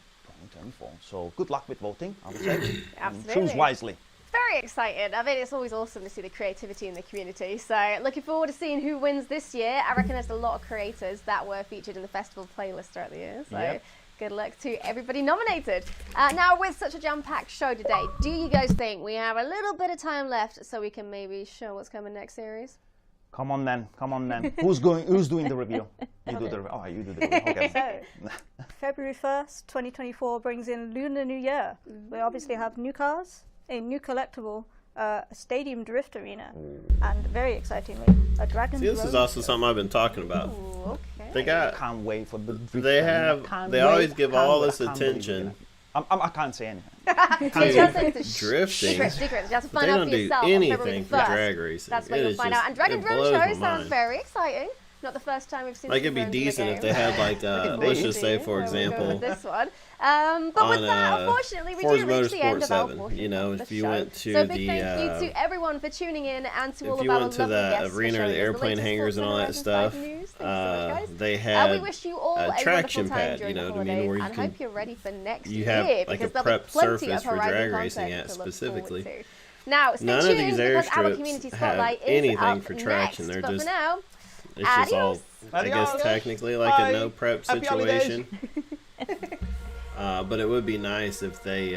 2024. So good luck with voting, I would say. Absolutely. Choose wisely. Very excited. I mean, it's always awesome to see the creativity in the community. So looking forward to seeing who wins this year. I reckon there's a lot of creators that were featured in the festival playlist throughout the year. So good luck to everybody nominated. Now, with such a jam-packed show today, do you guys think we have a little bit of time left so we can maybe show what's coming next series? Come on then. Who's doing the review? You do the review. Oh, you do the review. Okay. So, February 1st, 2024 brings in Lunar New Year. We obviously have new cars, a new collectible, a stadium drift arena, and very excitingly, a dragon. See, this is also something I've been talking about. Ooh, okay. Can't wait for the drift. They always give all this attention. I can't say anything. Drifting. Secrets. You have to They find out don't for do yourself. anything for drag racing. That's where you'll find out. And Dragon Drone Show sounds very exciting. Not the first time we've seen. Like it'd be decent if they had like let's just say for example this one. But with that, unfortunately, we do reach the end of our portion. You know, if you went to so big thank you to everyone for tuning in and to all of our lovely guests. If you went to the arena or the airplane hangars and all that stuff, they had we wish you all a traction wonderful time pad, during you know the what I mean, where you and can. hope you're ready for next You year have like a prep surface for drag racing at specifically. Now, stay None of these because our airstrips community have spotlight is anything up for traction. next. They're But just for now, it's just all, I guess, technically like a no prep situation. But it would be nice if they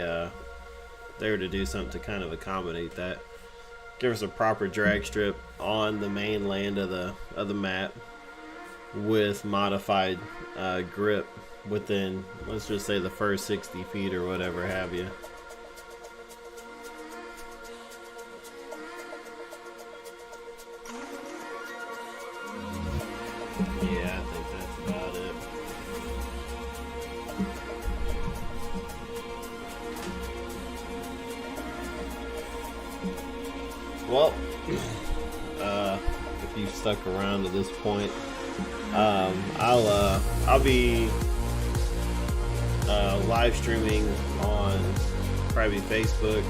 were to do something to kind of accommodate that. Give us a proper drag strip on the main land of the map with modified grip within, let's just say, the first 60 feet or whatever have you. Yeah, I think that's about it. well, if you've stuck around to this point, I'll be live streaming on probably Facebook,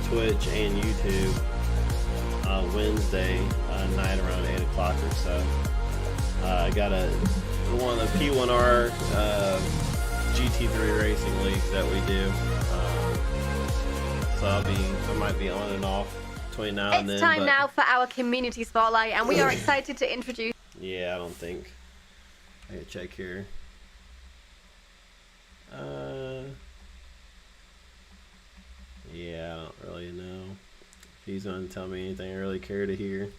Twitch, and YouTube Wednesday night around 8 o'clock or so. I got one of the P1R GT3 racing leagues that we do. So I might be on and off between now and then. It's time now for our community spotlight, and we are excited to introduce. Yeah, I don't think. I gotta check here. Yeah, I don't really know if he's gonna tell me anything I really care to hear.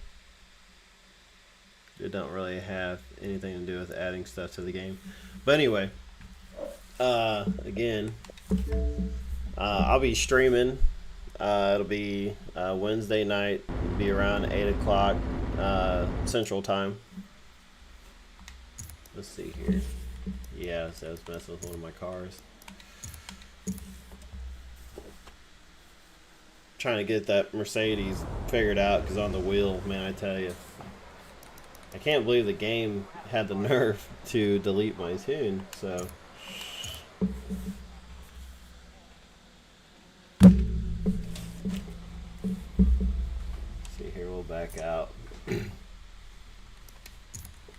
It don't really have anything to do with adding stuff to the game. But anyway, again, I'll be streaming. It'll be Wednesday night. It'll be around 8 o'clock Central Time. Let's see here. Yeah, so I was messing with one of my cars. Trying to get that Mercedes figured out, because on the wheel, man, I tell you, I can't believe the game had the nerve to delete my tune. So see here, we'll back out.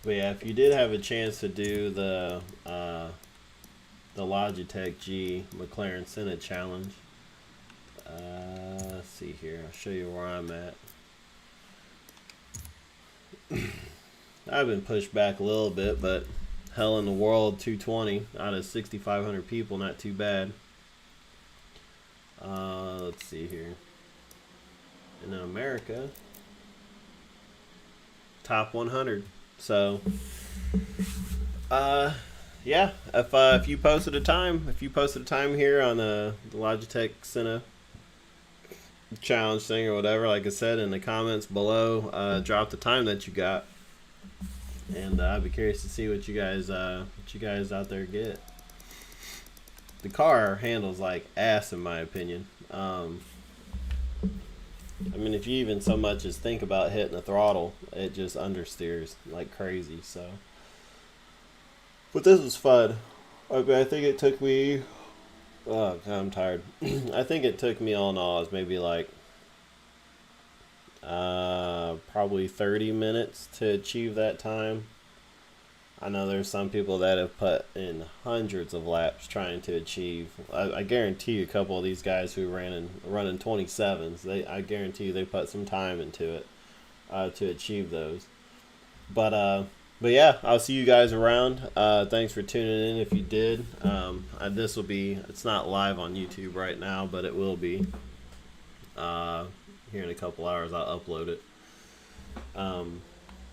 But yeah, if you did have a chance to do the Logitech G McLaren Senna challenge, let's see here. I'll show you where I'm at. I've been pushed back a little bit, but hell in the world, 220 out of 6,500 people, not too bad. Let's see here. And in America, top 100. So, yeah, if you posted a time, here on the Logitech Senna challenge thing or whatever, like I said in the comments below, drop the time that you got, and I'd be curious to see what you guys out there get. The car handles like ass in my opinion. I mean, if you even so much as think about hitting the throttle, it just understeers like crazy. So, but this was fun. I think it took me. Oh, God, I'm tired. I think it took me all in all, maybe like probably 30 minutes to achieve that time. I know there's some people that have put in hundreds of laps trying to achieve. I guarantee you a couple of these guys who running 27s, I guarantee you they put some time into it to achieve those. But yeah, I'll see you guys around. Thanks for tuning in if you did. This will be, it's not live on YouTube right now, but it will be. Here in a couple hours I'll upload it.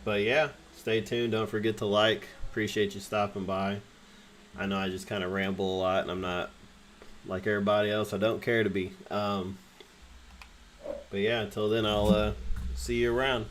But yeah, stay tuned. Don't forget to like. Appreciate you stopping by. I know I just kind of ramble a lot, and I'm not like everybody else. I don't care to be. But yeah, until then, I'll see you around.